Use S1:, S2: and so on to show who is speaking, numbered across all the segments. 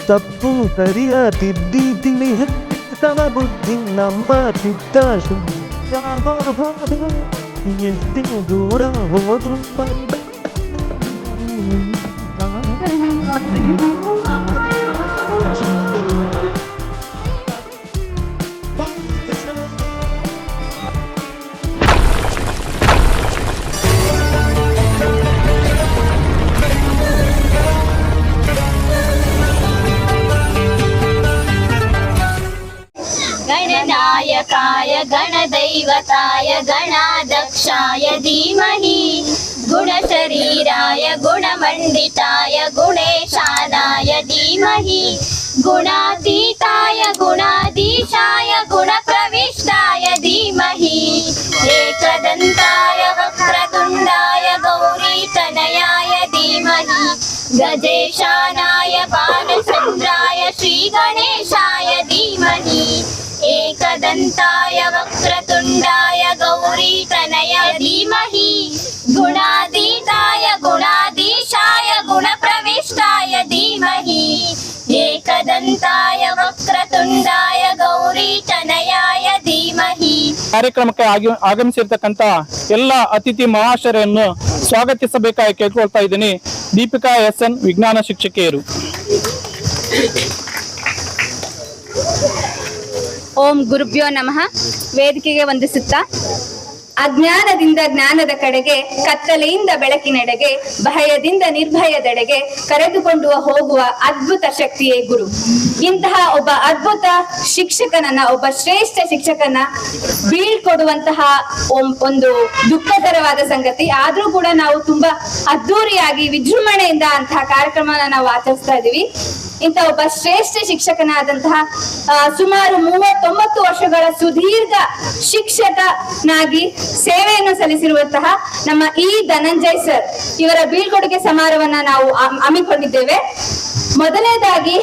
S1: ತಪ್ಪು ಸರಿಯ ತಿದ್ದಿ ತಿಳಿ ತವ ಬುದ್ಧಿ ನಮ್ಮ ಚಿತ್ತ ಎಷ್ಟು ದೂರ ಹೋದ್ರು
S2: गणनायकाय गणदैवताय गणाध्यक्षाय धीमहि गुणशरीराय गुणमण्डिताय गुणेशानाय धीमहि गुणातीताय गुणाधीशाय गुणप्रविष्टाय धीमहि एकदन्ताय वक्रतुण्डाय गौरीतनयाय धीमहि गजेशानाय बालचन्द्राय श्रीगणेशाय धीमहि एकदन्ताय वक्रतुण्डाय गौरीतनयाय धीमहि गुणातीताय गुणाधीशाय गुणप्रविष्टाय धीमहि एकदन्ताय वक्रतुण्डाय गौरीतनयाय धीमहि.
S3: ಕಾರ್ಯಕ್ರಮಕ್ಕೆ ಆಗಮಿಸಿರ್ತಕ್ಕಂಥ ಎಲ್ಲ ಅತಿಥಿ ಮಹಾಶಯರನ್ನು ಸ್ವಾಗತಿಸಬೇಕಾಗಿ ಕೇಳ್ಕೊಳ್ತಾ ಇದ್ದೀನಿ. ದೀಪಿಕಾ SN ವಿಜ್ಞಾನ ಶಿಕ್ಷಕಿಯರು.
S4: ಓಂ ಗುರುಭ್ಯೋ ನಮಃ. ವೇದಿಕೆಗೆ ವಂದಿಸುತ್ತಾ, ಅಜ್ಞಾನದಿಂದ ಜ್ಞಾನದ ಕಡೆಗೆ, ಕತ್ತಲೆಯಿಂದ ಬೆಳಕಿನೆಡೆಗೆ, ಭಯದಿಂದ ನಿರ್ಭಯದೆಡೆಗೆ ಕರೆದುಕೊಂಡು ಹೋಗುವ ಅದ್ಭುತ ಶಕ್ತಿಯೇ ಗುರು. ಇಂತಹ ಒಬ್ಬ ಅದ್ಭುತ ಶಿಕ್ಷಕನನ್ನ, ಒಬ್ಬ ಶ್ರೇಷ್ಠ ಶಿಕ್ಷಕನ ಬೀಳ್ಕೊಡುವಂತಹ ಒಂದು ದುಃಖಕರವಾದ ಸಂಗತಿ. ಆದ್ರೂ ಕೂಡ ನಾವು ತುಂಬಾ ಅದ್ದೂರಿಯಾಗಿ ವಿಜೃಂಭಣೆಯಿಂದ ಅಂತಹ ಕಾರ್ಯಕ್ರಮನ ನಾವು ಆಚರಿಸ್ತಾ ಇದೀವಿ. ಇಂಥ ಒಬ್ಬ ಶ್ರೇಷ್ಠ ಶಿಕ್ಷಕನಾದಂತಹ ಸುಮಾರು 39 ವರ್ಷಗಳ ಸುದೀರ್ಘ ಶಿಕ್ಷಕನಾಗಿ ಸೇವೆಯನ್ನು ಸಲ್ಲಿಸಿರುವಂತಹ ನಮ್ಮ ಧನಂಜಯ್ ಸರ್ ಇವರ ಬೀಳ್ಕೊಡುಗೆ ಸಮಾರಂಭವನ್ನ ನಾವು ಹಮ್ಮಿಕೊಂಡಿದ್ದೇವೆ. ಮೊದಲನೇದಾಗಿ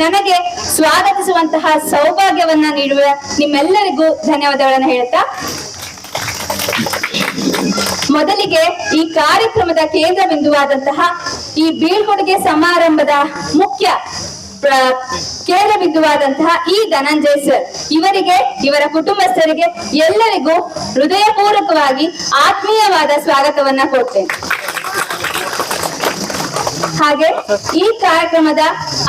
S4: ನನಗೆ ಸ್ವಾಗತಿಸುವಂತಹ ಸೌಭಾಗ್ಯವನ್ನ ನೀಡುವ ನಿಮ್ಮೆಲ್ಲರಿಗೂ ಧನ್ಯವಾದಗಳನ್ನು ಹೇಳ್ತಾ, ಮೊದಲಿಗೆ ಈ ಕಾರ್ಯಕ್ರಮದ ಕೇಂದ್ರ ಬಿಂದುವಾದಂತಹ ಈ ಬೀಳ್ಕೊಡುಗೆ ಸಮಾರಂಭದ ಮುಖ್ಯ ಕೇಂದ್ರ ಬಿಂದುವಾದಂತಹ ಧನಂಜಯ್ ಸರ್ ಇವರಿಗೆ, ಇವರ ಕುಟುಂಬಸ್ಥರಿಗೆ ಎಲ್ಲರಿಗೂ ಹೃದಯಪೂರ್ವಕವಾಗಿ ಆತ್ಮೀಯವಾದ ಸ್ವಾಗತವನ್ನ ಕೊಡ್ತೇನೆ. ಹಾಗೆ ಈ ಕಾರ್ಯಕ್ರಮದ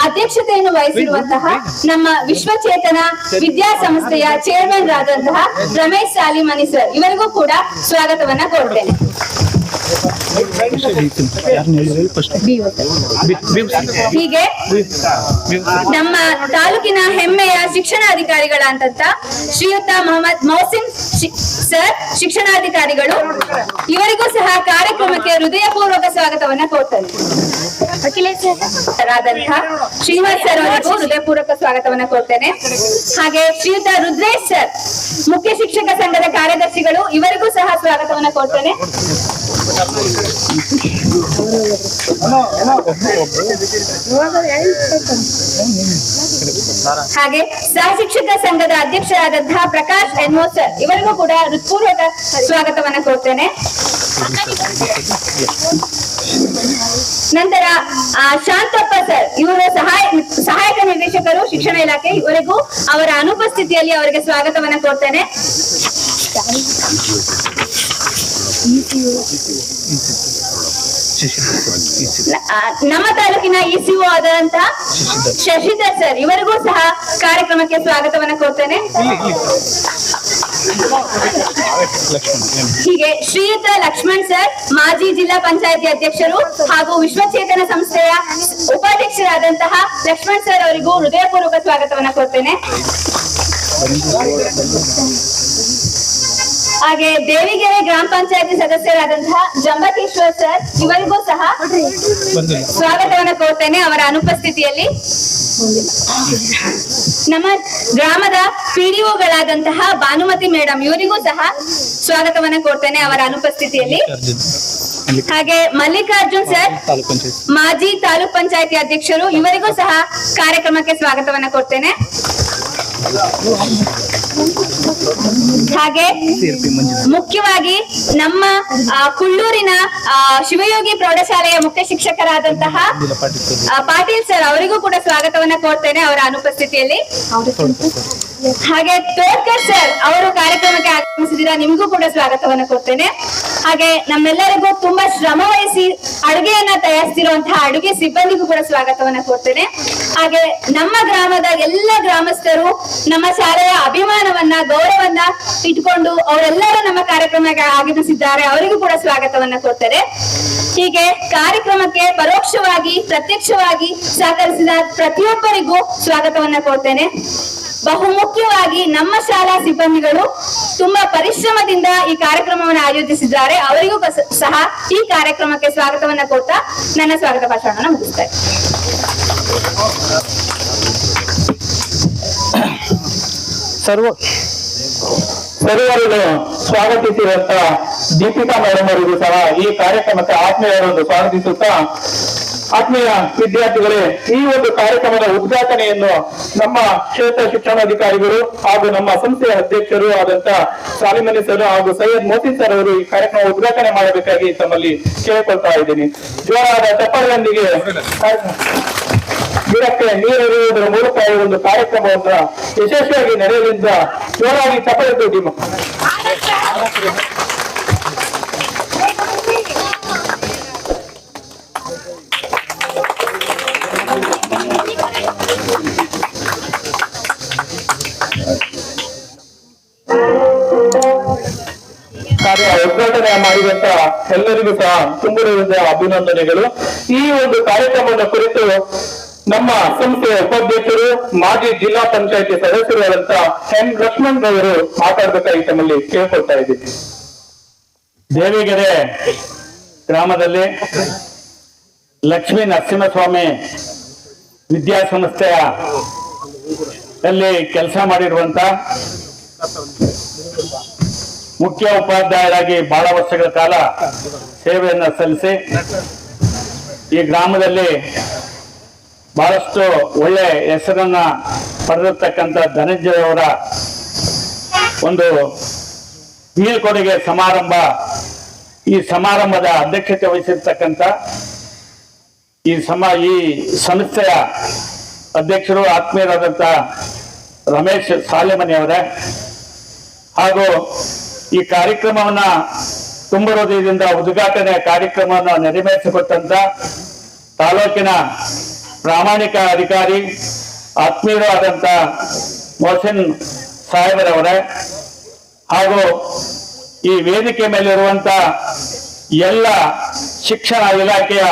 S4: ಅಧ್ಯಕ್ಷತೆಯನ್ನು ವಹಿಸಿರುವಂತಹ ನಮ್ಮ ವಿಶ್ವಚೇತನ ವಿದ್ಯಾಸಂಸ್ಥೆಯ ಚೇರ್ಮನ್ ಆದಂತಹ ರಮೇಶ್ ಸಾಲಿಮನಿ ಸರ್ ಇವರಿಗೂ ಕೂಡ ಸ್ವಾಗತವನ್ನ ಕೊಡ್ತೇನೆ. ಹೀಗೆ ನಮ್ಮ ತಾಲೂಕಿನ ಹೆಮ್ಮೆಯ ಶಿಕ್ಷಣಾಧಿಕಾರಿಗಳಾದಂತ ಶ್ರೀಯುತ ಮೊಹಮ್ಮದ್ ಮೌಸಿನ್ ಸರ್ ಶಿಕ್ಷಣಾಧಿಕಾರಿಗಳು ಇವರಿಗೂ ಸಹ ಕಾರ್ಯಕ್ರಮಕ್ಕೆ ಹೃದಯಪೂರ್ವಕ ಸ್ವಾಗತವನ್ನ ಕೊಡ್ತಾರೆ. ಶ್ರೀನಿವಾಸ್ ಸರ್ ಅವರಿಗೂ ಹೃದಯಪೂರ್ವಕ ಸ್ವಾಗತವನ್ನ ಕೊಡ್ತೇನೆ. ಹಾಗೆ ಶ್ರೀಯುತ ರುದ್ರೇಶ್ ಸರ್ ಮುಖ್ಯ ಶಿಕ್ಷಕ ಸಂಘದ ಕಾರ್ಯದರ್ಶಿಗಳು ಇವರಿಗೂ ಸಹ ಸ್ವಾಗತವನ್ನ ಕೊಡ್ತೇನೆ. ಹಾಗೆ ಸಹ ಶಿಕ್ಷಕ ಸಂಘದ ಅಧ್ಯಕ್ಷರಾದಂತಹ ಪ್ರಕಾಶ್ ಎನ್ಮೋ ಸರ್ ಇವರಿಗೂ ಕೂಡ ಹೃತ್ಪೂರ್ವಕ ಸ್ವಾಗತವನ್ನ ಕೊಡ್ತೇನೆ. ನಂತರ ಶಾಂತಪ್ಪ ಸರ್ ಇವರು ಸಹಾಯಕ ನಿರ್ದೇಶಕರು ಶಿಕ್ಷಣ ಇಲಾಖೆ, ಇವರಿಗೂ ಅವರ ಅನುಪಸ್ಥಿತಿಯಲ್ಲಿ ಅವರಿಗೆ ಸ್ವಾಗತವನ್ನ ಕೊಡ್ತೇನೆ. ನಮ್ಮ ತಾಲೂಕಿನ ಇಸಿಒ ಆದಂತಹ ಶಶಿಧರ್ ಸರ್ ಇವರಿಗೂ ಸಹ ಕಾರ್ಯಕ್ರಮಕ್ಕೆ ಸ್ವಾಗತವನ್ನ ಕೊಡ್ತೇನೆ. ಹೀಗೆ ಶ್ರೀಯುತ ಲಕ್ಷ್ಮಣ್ ಸರ್ ಮಾಜಿ ಜಿಲ್ಲಾ ಪಂಚಾಯತಿ ಅಧ್ಯಕ್ಷರು ಹಾಗೂ ವಿಶ್ವಚೇತನ ಸಂಸ್ಥೆಯ ಉಪಾಧ್ಯಕ್ಷರಾದಂತಹ ಲಕ್ಷ್ಮಣ್ ಸರ್ ಅವರಿಗೂ ಹೃದಯಪೂರ್ವಕ ಸ್ವಾಗತವನ್ನ ಕೊಡ್ತೇನೆ. ಹಾಗೆ ದೇವಿಗೆರೆ ಗ್ರಾಮ ಪಂಚಾಯತಿ ಸದಸ್ಯರಾದಂತಹ ಜಂಬಕೇಶ್ವರ್ ಸರ್ ಇವರಿಗೂ ಸಹ ಸ್ವಾಗತವನ್ನ ಕೊಡ್ತೇನೆ ಅವರ ಅನುಪಸ್ಥಿತಿಯಲ್ಲಿ. ನಮ್ಮ ಗ್ರಾಮದ ಪಿಡಿಒಗಳಾದಂತಹ ಭಾನುಮತಿ ಮೇಡಮ್ ಇವರಿಗೂ ಸಹ ಸ್ವಾಗತವನ್ನ ಕೊಡ್ತೇನೆ ಅವರ ಅನುಪಸ್ಥಿತಿಯಲ್ಲಿ. ಹಾಗೆ ಮಲ್ಲಿಕಾರ್ಜುನ್ ಸರ್ ಮಾಜಿ ತಾಲೂಕ್ ಪಂಚಾಯತಿ ಅಧ್ಯಕ್ಷರು ಇವರಿಗೂ ಸಹ ಕಾರ್ಯಕ್ರಮಕ್ಕೆ ಸ್ವಾಗತವನ್ನ ಕೊಡ್ತೇನೆ. ಹಾಗೆ ಮುಖ್ಯವಾಗಿ ನಮ್ಮ ಕುಳ್ಳೂರಿನ ಶಿವಯೋಗಿ ಪ್ರೌಢಶಾಲೆಯ ಮುಖ್ಯ ಶಿಕ್ಷಕರಾದಂತಹ ಪಾಟೀಲ್ ಸರ್ ಅವರಿಗೂ ಕೂಡ ಸ್ವಾಗತವನ್ನ ಕೋರ್ತೇನೆ ಅವರ ಅನುಪಸ್ಥಿತಿಯಲ್ಲಿ. ಹಾಗೆ ತೋಡ್ಕರ್ ಸರ್ ಅವರು ಕಾರ್ಯಕ್ರಮಕ್ಕೆ ಆಗಮಿಸಿದ್ದೀರಾ, ನಿಮಗೂ ಕೂಡ ಸ್ವಾಗತವನ್ನ ಕೊಡ್ತೇನೆ. ಹಾಗೆ ನಮ್ಮೆಲ್ಲರಿಗೂ ತುಂಬಾ ಶ್ರಮ ವಹಿಸಿ ಅಡುಗೆಯನ್ನ ತಯಾರಿಸ್ತಿರುವಂತಹ ಅಡುಗೆ ಸಿಬ್ಬಂದಿಗೂ ಕೂಡ ಸ್ವಾಗತವನ್ನ ಕೊಡ್ತೇನೆ. ಹಾಗೆ ನಮ್ಮ ಗ್ರಾಮದ ಎಲ್ಲ ಗ್ರಾಮಸ್ಥರು ನಮ್ಮ ಶಾಲೆಯ ಅಭಿಮಾನವನ್ನ ಗೌರವನ್ನ ಇಟ್ಕೊಂಡು ಅವರೆಲ್ಲರೂ ನಮ್ಮ ಕಾರ್ಯಕ್ರಮಕ್ಕೆ ಆಗಮಿಸಿದ್ದಾರೆ, ಅವರಿಗೂ ಕೂಡ ಸ್ವಾಗತವನ್ನ ಕೊಡ್ತೇನೆ. ಹೀಗೆ ಕಾರ್ಯಕ್ರಮಕ್ಕೆ ಪರೋಕ್ಷವಾಗಿ ಪ್ರತ್ಯಕ್ಷವಾಗಿ ಸಹಕರಿಸಿದ ಪ್ರತಿಯೊಬ್ಬರಿಗೂ ಸ್ವಾಗತವನ್ನ ಕೊಡ್ತೇನೆ. ಬಹುಮುಖ್ಯವಾಗಿ ನಮ್ಮ ಶಾಲಾ ಸಿಬ್ಬಂದಿಗಳು ತುಂಬಾ ಪರಿಶ್ರಮದಿಂದ ಈ ಕಾರ್ಯಕ್ರಮವನ್ನು ಆಯೋಜಿಸಿದ್ದಾರೆ, ಅವರಿಗೂ ಸಹ ಈ ಕಾರ್ಯಕ್ರಮಕ್ಕೆ ಸ್ವಾಗತವನ್ನ ಕೊಡ್ತಾ ನನ್ನ ಸ್ವಾಗತ ಭಾಷಣವನ್ನು ಮುಗಿಸ್ತಾರೆ.
S3: ಸರ್ವರಿಗೂ ಸ್ವಾಗತಿಸಿರುವಂತ ದೀಪಿಕಾ ಮೇಡಮ್ ಅವರಿಗೂ ಸಹ ಈ ಕಾರ್ಯಕ್ರಮಕ್ಕೆ ಆತ್ಮೀಯರನ್ನು ಸ್ವಾಗತಿಸುತ್ತಾ, ಆತ್ಮೀಯ ವಿದ್ಯಾರ್ಥಿಗಳೇ, ಈ ಒಂದು ಕಾರ್ಯಕ್ರಮದ ಉದ್ಘಾಟನೆಯನ್ನು ನಮ್ಮ ಕ್ಷೇತ್ರ ಶಿಕ್ಷಣಾಧಿಕಾರಿಗಳು ಹಾಗೂ ನಮ್ಮ ಸಂಸ್ಥೆಯ ಅಧ್ಯಕ್ಷರು ಆದಂತ ಸಾಲಿಮನಿ ಸರ್ ಹಾಗೂ ಸೈಯದ್ ಮೋಸಿನ್ ಸರ್ ಅವರು ಈ ಕಾರ್ಯಕ್ರಮ ಉದ್ಘಾಟನೆ ಮಾಡಬೇಕಾಗಿ ತಮ್ಮಲ್ಲಿ ಕೇಳಿಕೊಳ್ತಾ ಇದ್ದೀನಿ. ಜೋರಾದ ಚಪ್ಪಾಳೆಯೊಂದಿಗೆ ಗಿಡಕ್ಕೆ ನೀರೆರೆಯುವುದರ ಮೂಲಕ ಈ ಒಂದು ಕಾರ್ಯಕ್ರಮವನ್ನು ಯಶಸ್ವಿಯಾಗಿ ನಡೆಯಲಿಂದ ಜೋರಾಗಿ ಚಪ್ಪಾಳೆ ತೋಟಿ. ಕಾರ್ಯ ಉದ್ಘಾಟನೆ ಮಾಡಿದಂತ ಎಲ್ಲರಿಗೂ ಸಹ ತುಂಬುವುದರಿಂದ ಅಭಿನಂದನೆಗಳು. ಈ ಒಂದು ಕಾರ್ಯಕ್ರಮದ ಕುರಿತು ನಮ್ಮ ಸಂಸ್ಥೆಯ ಉಪಾಧ್ಯಕ್ಷರು ಮಾಜಿ ಜಿಲ್ಲಾ ಪಂಚಾಯತಿ ಸದಸ್ಯರಾದಂತ ಎನ್ ಲಕ್ಷ್ಮಣ್ ರವರು ಮಾತಾಡಬೇಕಾಗಿ ತಮ್ಮಲ್ಲಿ ಕೇಳ್ಕೊಳ್ತಾ ಇದ್ದೀವಿ.
S5: ದೇವಿಗೆರೆ ಗ್ರಾಮದಲ್ಲಿ ಲಕ್ಷ್ಮೀ ನರಸಿಂಹಸ್ವಾಮಿ ವಿದ್ಯಾಸಂಸ್ಥೆಯ ಕೆಲಸ ಮಾಡಿರುವಂತ ಮುಖ್ಯ ಉಪಾಧ್ಯಾಯರಾಗಿ ಬಹಳ ವರ್ಷಗಳ ಕಾಲ ಸೇವೆಯನ್ನು ಸಲ್ಲಿಸಿ ಈ ಗ್ರಾಮದಲ್ಲಿ ಬಹಳಷ್ಟು ಒಳ್ಳೆ ಹೆಸರನ್ನ ಪಡೆದಿರ್ತಕ್ಕಂಥ ಧನಂಜಯ ಅವರ ಒಂದು ಬೀಳ್ಕೊಡುಗೆ ಸಮಾರಂಭ, ಈ ಸಮಾರಂಭದ ಅಧ್ಯಕ್ಷತೆ ವಹಿಸಿರ್ತಕ್ಕಂಥ ಈ ಸಂಸ್ಥೆಯ ಅಧ್ಯಕ್ಷರು ಆತ್ಮೀಯರಾದಂಥ ರಮೇಶ್ ಸಾಲೆಮನಿ ಅವರೇ, ಹಾಗೂ ಈ ಕಾರ್ಯಕ್ರಮವನ್ನ ತುಂಬ ಹೃದಯದಿಂದ ಉದ್ಘಾಟನೆ ಕಾರ್ಯಕ್ರಮವನ್ನು ನೆರವೇರಿಸಿಕೊಟ್ಟಂತ ತಾಲೂಕಿನ ಪ್ರಾಮಾಣಿಕ ಅಧಿಕಾರಿ ಆತ್ಮೀಯರು ಆದಂತ ಮೋಹಸಿನ್ ಸಾಹೇಬರವರೇ, ಹಾಗೂ ಈ ವೇದಿಕೆ ಮೇಲಿರುವಂತ ಎಲ್ಲ ಶಿಕ್ಷಣ ಇಲಾಖೆಯ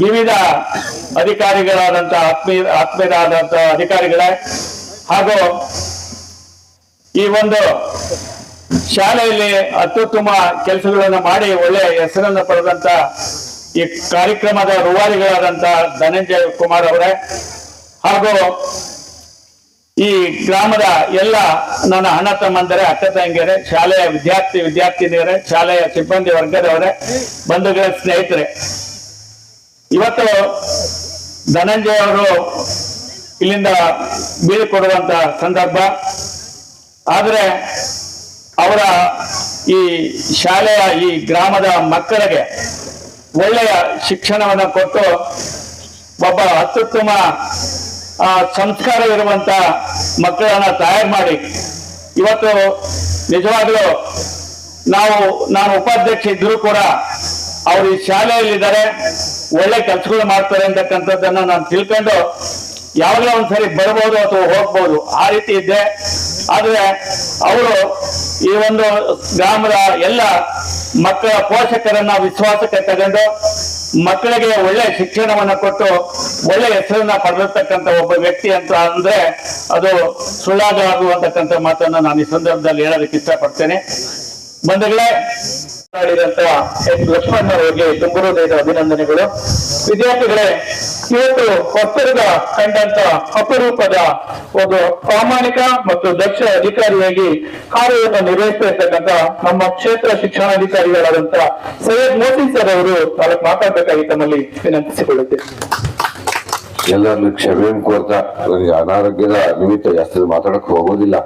S5: ವಿವಿಧ ಅಧಿಕಾರಿಗಳಾದಂತ ಆತ್ಮೀಯರಾದಂತ ಅಧಿಕಾರಿಗಳೇ, ಹಾಗೂ ಈ ಒಂದು ಶಾಲೆಯಲ್ಲಿ ಅತ್ಯುತ್ತಮ ಕೆಲಸಗಳನ್ನು ಮಾಡಿ ಒಳ್ಳೆ ಹೆಸರನ್ನು ಪಡೆದಂತ ಈ ಕಾರ್ಯಕ್ರಮದ ರೂವಾರಿಗಳಾದಂತ ಧನಂಜಯ ಕುಮಾರ್ ಅವರೇ, ಹಾಗೂ ಈ ಗ್ರಾಮದ ಎಲ್ಲ ನನ್ನ ಅಣ್ಣ ತಮ್ಮಂದರೆ, ಅಕ್ಕ ತಂಗಿಯರೇ, ಶಾಲೆಯ ವಿದ್ಯಾರ್ಥಿನಿಯರೇ, ಶಾಲೆಯ ಸಿಬ್ಬಂದಿ ವರ್ಗದವರೇ, ಬಂಧುಗಳ ಸ್ನೇಹಿತರೆ, ಇವತ್ತು ಧನಂಜಯ ಅವರು ಇಲ್ಲಿಂದ ಬೀಳ್ಕೊಡುವಂತ ಸಂದರ್ಭ. ಆದರೆ ಅವರ ಈ ಶಾಲೆಯ ಈ ಗ್ರಾಮದ ಮಕ್ಕಳಿಗೆ ಒಳ್ಳೆಯ ಶಿಕ್ಷಣವನ್ನು ಕೊಟ್ಟು ಒಬ್ಬ ಅತ್ಯುತ್ತಮ ಸಂಸ್ಕಾರ ಇರುವಂತ ಮಕ್ಕಳನ್ನ ತಯಾರು ಮಾಡಿ ಇವತ್ತು ನಿಜವಾಗ್ಲೂ ನಾನು ಉಪಾಧ್ಯಕ್ಷ ಇದ್ರೂ ಕೂಡ ಅವರು ಈ ಶಾಲೆಯಲ್ಲಿದ್ದಾರೆ, ಒಳ್ಳೆ ಕೆಲಸಗಳು ಮಾಡ್ತಾರೆ ಅಂತಕ್ಕಂಥದ್ದನ್ನ ನಾನು ತಿಳ್ಕೊಂಡು ಯಾವಾಗಲೂ ಒಂದ್ಸರಿ ಬರ್ಬೋದು ಅಥವಾ ಹೋಗ್ಬೋದು, ಆ ರೀತಿ ಇದ್ದೆ. ಆದ್ರೆ ಅವರು ಈ ಒಂದು ಗ್ರಾಮದ ಎಲ್ಲ ಮಕ್ಕಳ ಪೋಷಕರನ್ನ ವಿಶ್ವಾಸಕ್ಕೆ ತಗೊಂಡು ಮಕ್ಕಳಿಗೆ ಒಳ್ಳೆ ಶಿಕ್ಷಣವನ್ನ ಕೊಟ್ಟು ಒಳ್ಳೆ ಹೆಸರನ್ನ ಪಡೆದಿರ್ತಕ್ಕಂಥ ಒಬ್ಬ ವ್ಯಕ್ತಿ ಅಂತ ಅಂದ್ರೆ ಅದು ಸುಳ್ಳಾಗುವಂತಕ್ಕಂಥ ಮಾತನ್ನ ನಾನು ಈ ಸಂದರ್ಭದಲ್ಲಿ ಹೇಳೋದಕ್ಕೆ ಇಷ್ಟಪಡ್ತೇನೆ. ಬಂಧುಗಳೇ, ಲಕ್ಷ್ಮಣ್ ಅವರಿಗೆ ತುಂಬ ಹೃದಯದ ಅಭಿನಂದನೆಗಳು. ವಿದ್ಯಾರ್ಥಿಗಳೇ, ಇವತ್ತು ಹೊಸದುರ್ಗ ಕಂಡಂತ ಅಪರೂಪದ ಒಂದು ಪ್ರಾಮಾಣಿಕ ಮತ್ತು ದಕ್ಷ ಅಧಿಕಾರಿಯಾಗಿ ಕಾರ್ಯವನ್ನು ನಿರ್ವಹಿಸ್ತಾ ನಮ್ಮ ಕ್ಷೇತ್ರ ಶಿಕ್ಷಣಾಧಿಕಾರಿಗಳಾದಂತ ಸೈಯದ್ ಮೋಸಿನ್ ಸರ್ ಅವರು ನಾಲ್ಕು ಮಾತಾಡಬೇಕಾಗಿ ತಮ್ಮಲ್ಲಿ ವಿನಂತಿಸಿಕೊಳ್ಳುತ್ತೇವೆ.
S6: ಎಲ್ಲರಲ್ಲೂ ಕ್ಷಮೆಯನ್ನು ಕೋರ್ತಾ ನನಗೆ ಅನಾರೋಗ್ಯದ ನಿಮಿತ್ತ ಜಾಸ್ತಿ ಮಾತಾಡಕ್ ಹೋಗೋದಿಲ್ಲ.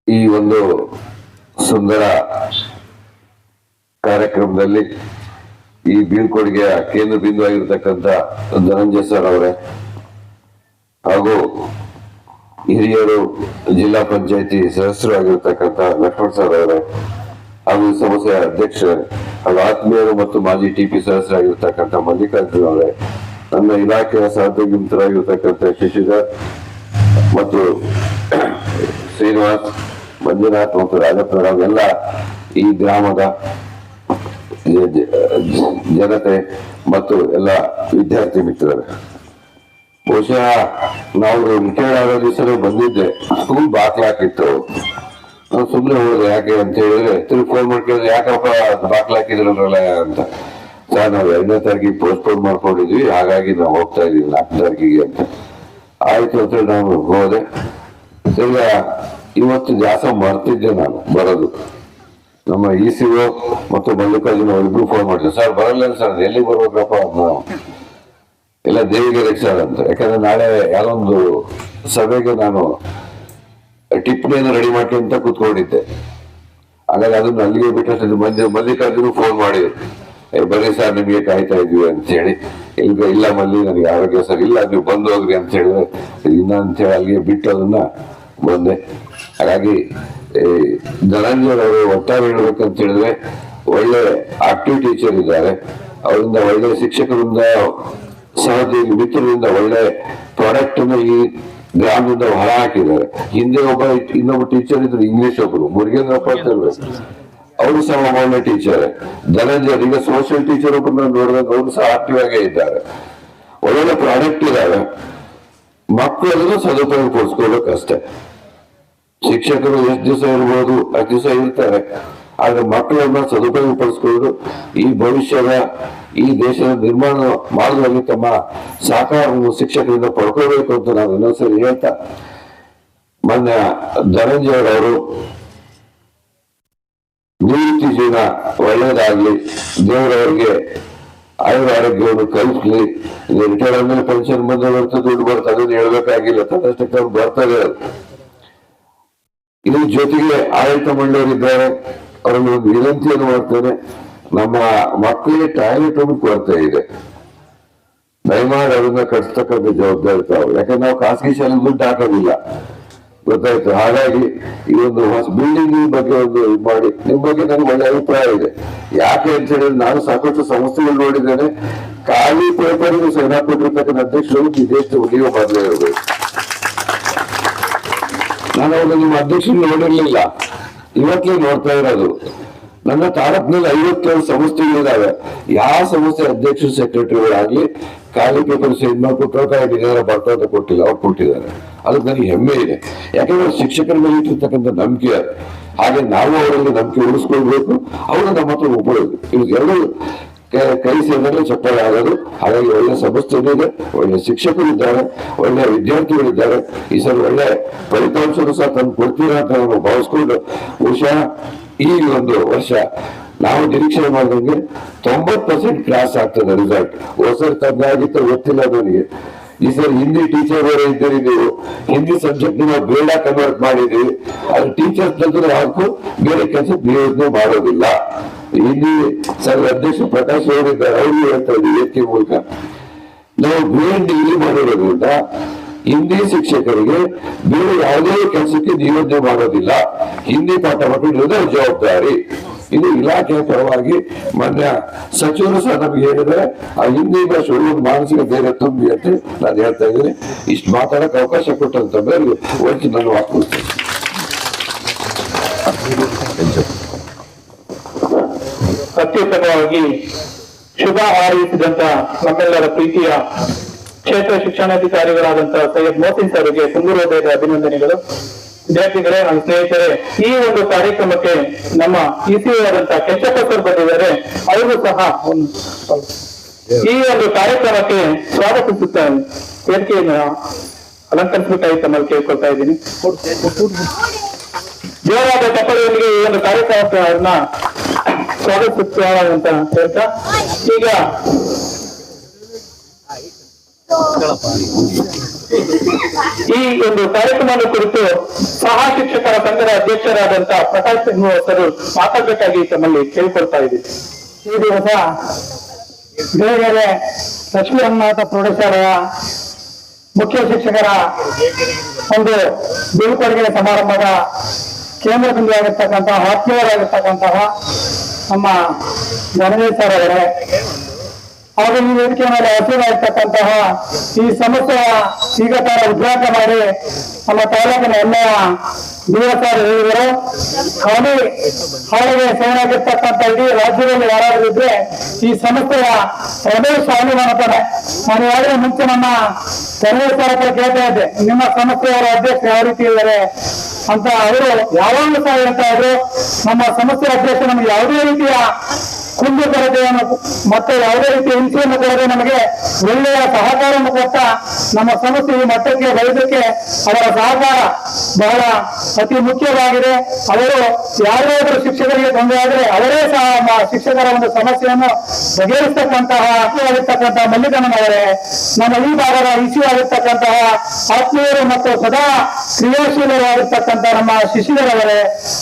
S6: ಈ ಒಂದು ಸುಂದರ ಕಾರ್ಯಕ್ರಮದಲ್ಲಿ ಈ ಬೀಳ್ಕೊಡುಗೆಯ ಕೇಂದ್ರ ಬಿಂದು ಆಗಿರ್ತಕ್ಕಂಥ ಧನಂಜಯ ಸರ್ ಅವರೇ ಹಾಗೂ ಹಿರಿಯರು ಜಿಲ್ಲಾ ಪಂಚಾಯತಿ ಸದಸ್ಯರು ಆಗಿರ್ತಕ್ಕಂಥ ಲಕ್ಷ್ಮಣ್ ಸರ್ ಅವರೇ ಹಾಗೂ ಸಂಸ್ಥೆಯ ಅಧ್ಯಕ್ಷರೇ ಹಾಗೂ ಆತ್ಮೀಯರು ಮತ್ತು ಮಾಜಿ ಟಿಪಿ ಸದಸ್ಯರಾಗಿರ್ತಕ್ಕಂಥ ಮಲ್ಲಿಕಾರ್ಜುನ್ ಅವರೇ, ನನ್ನ ಇಲಾಖೆಯ ಸಹೋದ್ಯೋಗಿ ಮಿತ್ರರಾಗಿರ್ತಕ್ಕಂಥ ಶಶಿಧರ್ ಮತ್ತು ಶ್ರೀನಿವಾಸ್, ಮಂಜುನಾಥ್ ಮತ್ತು ರಾಜಪ್ಪ ಎಲ್ಲ ಈ ಗ್ರಾಮದ ಜನತೆ ಮತ್ತು ಎಲ್ಲ ವಿದ್ಯಾರ್ಥಿ ಮಿತ್ರರೇ, ಬಹುಶಃ ನಾವು ರಿಟೈರ್ಡ್ ಆಗೋ ದಿವಸನೇ ಬಂದಿದ್ದೆ. ಸ್ಕೂಲ್ ಬಾಕ್ಲಾಕಿತ್ತು. ನಾನು ಸುಮ್ಮನೆ ಹೋದೆ. ಯಾಕೆ ಅಂತ ಹೇಳಿದ್ರೆ ತಿರುಗಿ ಫೋನ್ ಮಾಡ್ಕೇಳಿದ್ರೆ ಯಾಕಪ್ಪ ಬಾಕ್ಲಾಕಿದ್ರಲ್ಲ ಅಂತ. ಸರ್ ನಾವು 2ನೇ ತಾರೀಕಿಗೆ ಪೋಸ್ಟ್ಪೋನ್ ಮಾಡ್ಕೊಂಡಿದ್ವಿ, ಹಾಗಾಗಿ ನಾವು ಹೋಗ್ತಾ ಇದೀವಿ 4ನೇ ತಾರೀಕಿಗೆ ಅಂತ. ಆಯ್ತು ಅಂತ ನಾನು ಹೋದೆ. ಈಗ ಇವತ್ತು ಜಾಸ್ತಿ ಮರ್ತಿದ್ದೆ ನಾನು ಬರೋದು. ನಮ್ಮ ECO ಮತ್ತು ಮಲ್ಲಿಕಾರ್ಜುನ ಅವರಿಬ್ರು ಫೋನ್ ಮಾಡಿದ್ರು, ಸರ್ ಬರಲ್ಲ ಸರ್, ಎಲ್ಲಿ ಬರ್ಬೇಕಪ್ಪ ನಾವು ಎಲ್ಲ ದೇವಿಗೆರೆ ಸರ್ ಅಂತ. ಯಾಕಂದ್ರೆ ನಾಳೆ ಯಾರೊಂದು ಸಭೆಗೆ ನಾನು ಟಿಪ್ಪಣಿಯನ್ನು ರೆಡಿ ಮಾಡ್ಕೊಂತ ಕೂತ್ಕೊಂಡಿದ್ದೆ. ಹಾಗಾಗಿ ಅದನ್ನ ಅಲ್ಲಿಗೆ ಬಿಟ್ಟು ಮಲ್ಲಿಕಾರ್ಜುನ ಫೋನ್ ಮಾಡಿದ್ರು, ಬರೀ ಸರ್ ನಿಮ್ಗೆ ಕಾಯ್ತಾ ಇದೀವಿ ಅಂತ ಹೇಳಿ. ಇಲ್ಲ ಮಲ್ಲಿ ನನಗೆ ಆರೋಗ್ಯ ಸರ್ ಇಲ್ಲ, ನೀವು ಬಂದು ಹೋಗ್ರಿ ಅಂತ ಹೇಳಿದ್ರೆ ಇನ್ನ ಅಂತ ಹೇಳಿ ಅಲ್ಲಿಗೆ ಬಿಟ್ಟು ಅದನ್ನ ಬಂದೆ. ಹಾಗಾಗಿ ಧನಂಜಯ ಅವರು ಒಟ್ಟಾರೆ ಹೇಳ್ಬೇಕಂತ ಹೇಳಿದ್ರೆ ಒಳ್ಳೆ ಆಕ್ಟಿವ್ ಟೀಚರ್ ಇದ್ದಾರೆ. ಅವರಿಂದ ಒಳ್ಳೆ ಶಿಕ್ಷಕರಿಂದ ಸಹೋದ್ಯೋಗಿ ಮಿತ್ರರಿಂದ ಒಳ್ಳೆ ಪ್ರಾಡಕ್ಟ್ ಅನ್ನ ಈ ಗ್ರಾಮದಿಂದ ಹೊರ ಹಾಕಿದ್ದಾರೆ. ಹಿಂದೆ ಇನ್ನೊಬ್ಬ ಟೀಚರ್ ಇದ್ರು, ಇಂಗ್ಲಿಷ್ ಒಬ್ರು ಮುರುಗೇಂದ್ರಪ್ಪ ಅಂತ ಹೇಳ್ಬೇಕು, ಅವರು ಸಹ ಒಳ್ಳೆ ಟೀಚರ್. ಧನಂಜಯ ಈಗ ಸೋಷಿಯಲ್ ಟೀಚರ್ ಒಬ್ಬರನ್ನ ನೋಡಿದಾಗ ಅವರು ಸಹ ಆಕ್ಟಿವ್ ಆಗೇ ಇದ್ದಾರೆ. ಒಳ್ಳೊಳ್ಳೆ ಪ್ರಾಡಕ್ಟ್ ಇದಾವೆ. ಮಕ್ಕಳು ಅದನ್ನು ಸದುಪಯೋಗ ಪಡಿಸ್ಕೋಬೇಕಷ್ಟೇ. ಶಿಕ್ಷಕರು ಎಷ್ಟು ದಿವಸ ಇರ್ಬೋದು ಅಷ್ಟು ದಿವಸ ಇರ್ತಾರೆ, ಆದ್ರೆ ಮಕ್ಕಳನ್ನ ಸದುಪಯೋಗ ಪಡಿಸ್ಕೊಂಡು ಈ ಭವಿಷ್ಯದ ಈ ದೇಶದ ನಿರ್ಮಾಣ ಮಾಡುವಲ್ಲಿ ತಮ್ಮ ಸಹಕಾರವನ್ನು ಶಿಕ್ಷಕರಿಂದ ಪಡ್ಕೋಬೇಕು ಅಂತ ನಾನು ಇನ್ನೊಂದ್ಸರಿ ಹೇಳ್ತಾ, ಮೊನ್ನೆ ಧನಂಜಯ ಅವರು ನಿವೃತ್ತಿ ಜೀವನ ಒಳ್ಳೇದಾಗ್ಲಿ, ದೇವರವರಿಗೆ ಆರೋಗ್ಯವನ್ನು ಕಲಿಸ್ಲಿ. ರಿಟೈರ್ ಆದ್ಮೇಲೆ ಪೆನ್ಷನ್ ಬಂದ ಬರ್ತದೆ, ದುಡ್ಡು ಬರ್ತದೆ, ಅದನ್ನು ಹೇಳ್ಬೇಕಾಗಿಲ್ಲ, ತನ್ನಷ್ಟಕ್ಕೆ ಅವ್ರು ಬರ್ತದೆ. ಇದ್ರ ಜೊತೆಗೆ ಆಡಳಿತ ಮಂಡಳಿಯರಿದ್ದಾರೆ, ಅವರನ್ನು ಒಂದು ವಿನಂತಿಯನ್ನು ಮಾಡ್ತೇನೆ. ನಮ್ಮ ಮಕ್ಕಳಿಗೆ ಟಾಯ್ಲೆಟ್ ಒಂದು ಕೊರತೆ ಇದೆ, ದಯಮಾಡಿ ಅದನ್ನ ಕಟ್ಸ್ತಕ್ಕಂಥ ಜವಾಬ್ದಾರಿ ತಾವು. ಯಾಕಂದ್ರೆ ನಾವು ಖಾಸಗಿ ಶಾಲೆ ದುಡ್ಡು ಹಾಕೋದಿಲ್ಲ, ಗೊತ್ತಾಯ್ತು. ಹಾಗಾಗಿ ಈ ಒಂದು ಹೊಸ ಬಿಲ್ಡಿಂಗ್ ಬಗ್ಗೆ ಒಂದು ಇದು ಮಾಡಿ, ನಿಮ್ ಬಗ್ಗೆ ನನಗೆ ಒಳ್ಳೆ ಅಭಿಪ್ರಾಯ ಇದೆ. ಯಾಕೆ ಅಂತ ಹೇಳಿದ್ರೆ ನಾನು ಸಾಕಷ್ಟು ಸಂಸ್ಥೆಗಳು ನೋಡಿದ್ದೇನೆ, ಖಾಲಿ ಪೇಪರ್ ಸೈನ್ ಹಾಕೊಟ್ಟಿರ್ತಕ್ಕಂಥ ಅಧ್ಯಕ್ಷರು ಈ ದೇಶದ ನೀವು ಮೊದಲೇ ಇರಬೇಕು. ನಾನು ಅವಾಗ ನಿಮ್ಮ ಅಧ್ಯಕ್ಷರು ನೋಡಿರ್ಲಿಲ್ಲ, ಇವತ್ತೇ ನೋಡ್ತಾ ಇರೋದು. ನನ್ನ ತಾಲೂಕಿನಲ್ಲಿ 57 ಸಂಸ್ಥೆಗಳಿದಾವೆ. ಯಾವ ಸಂಸ್ಥೆ ಅಧ್ಯಕ್ಷರು ಸೆಕ್ರೆಟರಿಗಳಾಗ್ಲಿ ಖಾಲಿ ಪೇಪರ್ ಸೈನ್ ಮಾಡ್ಕೊಟ್ಟು ಬರ್ತಾ ಕೊಟ್ಟಿಲ್ಲ, ಅವ್ರು ಕೊಟ್ಟಿದ್ದಾರೆ. ಅದಕ್ಕೆ ನನಗೆ ಹೆಮ್ಮೆ ಇದೆ. ಯಾಕಂದ್ರೆ ಶಿಕ್ಷಕರ ಮೇಲೆ ಇಟ್ಟಿರ್ತಕ್ಕಂಥ ನಂಬಿಕೆ, ಹಾಗೆ ನಾವು ಅವರಲ್ಲಿ ನಂಬಿಕೆ ಉಳಿಸ್ಕೊಳ್ಬೇಕು, ಅವರು ನಮ್ಮ ಹತ್ರ ಒಬ್ಬರು ಎರಡು ಕೈ ಸೇರಿದ್ರೆ ಚಪ್ಪಾಳೆ ಆಗೋದು. ಹಾಗಾಗಿ ಒಳ್ಳೆ ಸಂಸ್ಥೆಗಳಿದೆ, ಒಳ್ಳೆ ಶಿಕ್ಷಕರಿದ್ದಾರೆ, ಒಳ್ಳೆ ವಿದ್ಯಾರ್ಥಿಗಳಿದ್ದಾರೆ. ಈ ಸಲ ಒಳ್ಳೆ ಫಲಿತಾಂಶಗಳು ಸಹ ತಂದು ಕೊಡ್ತೀರಾ ಅಂತ ನಾವು ಭಾವಿಸ್ಕೊಂಡು, ಬಹುಶಃ ಈ ಒಂದು ವರ್ಷ ನಾವು ನಿರೀಕ್ಷೆ ಮಾಡಿದಂಗೆ 90% ಕ್ಲಾಸ್ ಆಗ್ತದೆ ರಿಸಲ್ಟ್. ಹೊಸರು ತಂದಾಗಿತ್ತು ಗೊತ್ತಿಲ್ಲ ನನಗೆ. ಈ ಸರಿ ಹಿಂದಿ ಟೀಚರ್ ಬೇರೆ ಇದ್ದೀರಿ ನೀವು, ಹಿಂದಿ ಸಬ್ಜೆಕ್ಟ್ ನಾವು ಬೇಡ ಕನ್ವರ್ಟ್ ಮಾಡಿದೀವಿ. ಅದು ಟೀಚರ್ಸ್ ತಂದ್ರೆ ಯಾಕೂ ಬೇರೆ ಕೆಲಸ ನಿಯೋಜನೆ ಮಾಡೋದಿಲ್ಲ. ಹಿಂದಿ ಸರ್ ಅಧ್ಯಕ್ಷ ಪ್ರಕಾಶ್ ಅವರಿದ್ದಾರೆ, ಅವ್ರಿಗೆ ಹೇಳ್ತಾ ಇದ್ದೀವಿ ವೇದಿಕೆ ಮೂಲಕ, ನಾವು ಗ್ರೇಡ್ ಡಿಗ್ರಿ ಮಾಡಿರೋದ್ರಿಂದ ಹಿಂದಿ ಶಿಕ್ಷಕರಿಗೆ ಬೇರೆ ಯಾವುದೇ ಕೆಲಸಕ್ಕೆ ನಿಯೋಜನೆ ಮಾಡೋದಿಲ್ಲ. ಹಿಂದಿ ಪಾಠ ಮಾಡಿರೋದೇ ಜವಾಬ್ದಾರಿ. ಇದು ಇಲಾಖೆಯ ಪರವಾಗಿ ಮಾನ್ಯ ಸಚಿವರು ಸಹ ನಮಗೆ ಹೇಳಿದರೆ ಆ ಹಿಂದಿ ಭಾಷೆ ಒಂದು ಮಾನಸಿಕ ಧೈರ್ಯ ತುಂಬಿ ಅಂತ ನಾನು ಹೇಳ್ತಾ ಇದ್ದೀನಿ. ಇಷ್ಟು ಮಾತಾಡಕ್ಕೆ ಅವಕಾಶ ಕೊಟ್ಟಂತ ಮೇಲೆ ಒಟ್ಟು ನಾನು ವಾಪಸ್ತೀನಿ.
S3: ಅತ್ಯುತ್ತಮವಾಗಿ ಶುಭ ಹಾರೈಸಿದಂತ ನಮ್ಮೆಲ್ಲರ ಪ್ರೀತಿಯ ಕ್ಷೇತ್ರ ಶಿಕ್ಷಣಾಧಿಕಾರಿಗಳಾದಂತಹ ಸೈಯದ್ ಮೋಸಿನ್ ಸರ್ಗೆ ತುಂಬು ಹೃದಯದ ಅಭಿನಂದನೆಗಳು. ವಿದ್ಯಾರ್ಥಿಗಳೇ, ನನ್ನ ಸ್ನೇಹಿತರೆ, ಈ ಒಂದು ಕಾರ್ಯಕ್ರಮಕ್ಕೆ ನಮ್ಮ ECO ಆದಂತಹ ಕೆಂಚಪ್ಪ ಸರ್ ಬಂದಿದ್ದಾರೆ. ಅವರು ಸಹ ಈ ಒಂದು ಕಾರ್ಯಕ್ರಮಕ್ಕೆ ಸ್ವಾಗತಿಸುತ್ತಾರೆ. ವೇದಿಕೆಯನ್ನು ಅಲಂಕರಿಸಬೇಕಾಗಿ ತಮ್ಮಲ್ಲಿ ಕೇಳ್ಕೊಳ್ತಾ ಇದ್ದೀನಿ. ಜೋರಾದ ಚಪ್ಪಲಿಯೊಂದಿಗೆ ಈ ಒಂದು ಕಾರ್ಯಕ್ರಮವನ್ನ ಸ್ವಾಗತಿಸುತ್ತಾರೆ ಅಂತ ಹೇಳ್ತಾ, ಈಗ ಈ ಒಂದು ಕಾರ್ಯಕ್ರಮದ ಕುರಿತು ಸಹ ಶಿಕ್ಷಕರ ಸಂಘದ ಅಧ್ಯಕ್ಷರಾದಂತಹ ಪ್ರಕಾಶ್ ಸರ್ ಮಾತಾಡಬೇಕಾಗಿ ತಮ್ಮಲ್ಲಿ ಕೇಳಿಕೊಳ್ತಾ ಇದ್ದೀವಿ.
S5: ಈ ದಿವಸ ಬೇರೆ ಲಕ್ಷ್ಮೀ ರಂಗನಾಥ ಪ್ರೌಢಶಾಲೆಯ ಮುಖ್ಯ ಶಿಕ್ಷಕರ ಒಂದು ಬೀಳ್ಕೊಡುಗೆ ಸಮಾರಂಭದ ಕೇಂದ್ರ ಬಿಂದುವಾಗಿರ್ತಕ್ಕಂತಹ ಆತ್ಮೀಯರಾಗಿರ್ತಕ್ಕಂತಹ ನಮ್ಮ ಗಣೇಶ್ ಸರ್ ಅವರೇ, ಹಾಗೂ ಈ ವೇದಿಕೆ ಮೇಲೆ ಹಸಿರಾಗಿರ್ತಕ್ಕಂತಹ ಈ ಸಮಸ್ಯೆಯ ಈಗ ತರ ಉದ್ಘಾಟನೆ ಮಾಡಿ ನಮ್ಮ ತಾಲೂಕಿನ ಹೆಮ್ಮೆಯ DSR ಹೇಳಿದರು. ಖಾಲಿ ಹಾಳಿಗೆ ಸೇನಾಗಿರ್ತಕ್ಕಂಥ ಇಡೀ ರಾಜ್ಯದಲ್ಲಿ ಯಾರಾದರೂ ಇದ್ರೆ ಈ ಸಂಸ್ಥೆಯ ಪ್ರದೇಶ ಆಗ್ತಾನೆ. ನಾನು ಯಾವಾಗಲೂ ಮುಂಚೆ ನಮ್ಮ ಗಣೇಶ್ ಸರ್ ಹತ್ರ ಕೇಳ್ತಾ ಇದ್ದೆ, ನಿಮ್ಮ ಸಂಸ್ಥೆಯವರ ಅಧ್ಯಕ್ಷ ಯಾವ ರೀತಿ ಇದ್ದಾರೆ ಅಂತ. ಅವರು ಯಾವಾಗಲೂ ಸಹ ಹೇಳ್ತಾ ಇದ್ರು, ನಮ್ಮ ಸಂಸ್ಥೆಯ ಅಧ್ಯಕ್ಷ ನಮಗೆ ಯಾವುದೇ ರೀತಿಯ ಕುಂದು ಕೊರತೆಯನ್ನು ಮತ್ತೆ ಯಾವುದೇ ರೀತಿಯ ಹಿಂಸೆಯನ್ನು ಕೊಡದೆ ನಮಗೆ ಒಳ್ಳೆಯ ಸಹಕಾರವನ್ನು ಕೊಟ್ಟ ನಮ್ಮ ಸಂಸ್ಥೆ ಈ ಮಟ್ಟಕ್ಕೆ ಬೆಳೆದಕ್ಕೆ ಅವರ ಸಹಕಾರ ಬಹಳ ಅತಿ ಮುಖ್ಯವಾಗಿದೆ. ಅವರು ಯಾರಾದರೂ ಶಿಕ್ಷಕರಿಗೆ ತೊಂದರೆ ಆದರೆ ಅವರೇ ಸಹ ಶಿಕ್ಷಕರ ಒಂದು ಸಮಸ್ಯೆಯನ್ನು ಬಗೆಹರಿಸತಕ್ಕಂತಹ ಆಗಿರ್ತಕ್ಕಂತಹ ಮಲ್ಲಿಕಣ್ಣನವರೇ, ನಮ್ಮ ಈ ಭಾಗದ ಇಶ್ಯೂ ಆಗಿರ್ತಕ್ಕಂತಹ ಆತ್ಮೀಯರು ಮತ್ತು ಸದಾ ಕ್ರಿಯಾಶೀಲರಾಗಿರ್ತಕ್ಕಂತಹ ನಮ್ಮ ಶಿಶಿರವರೇ,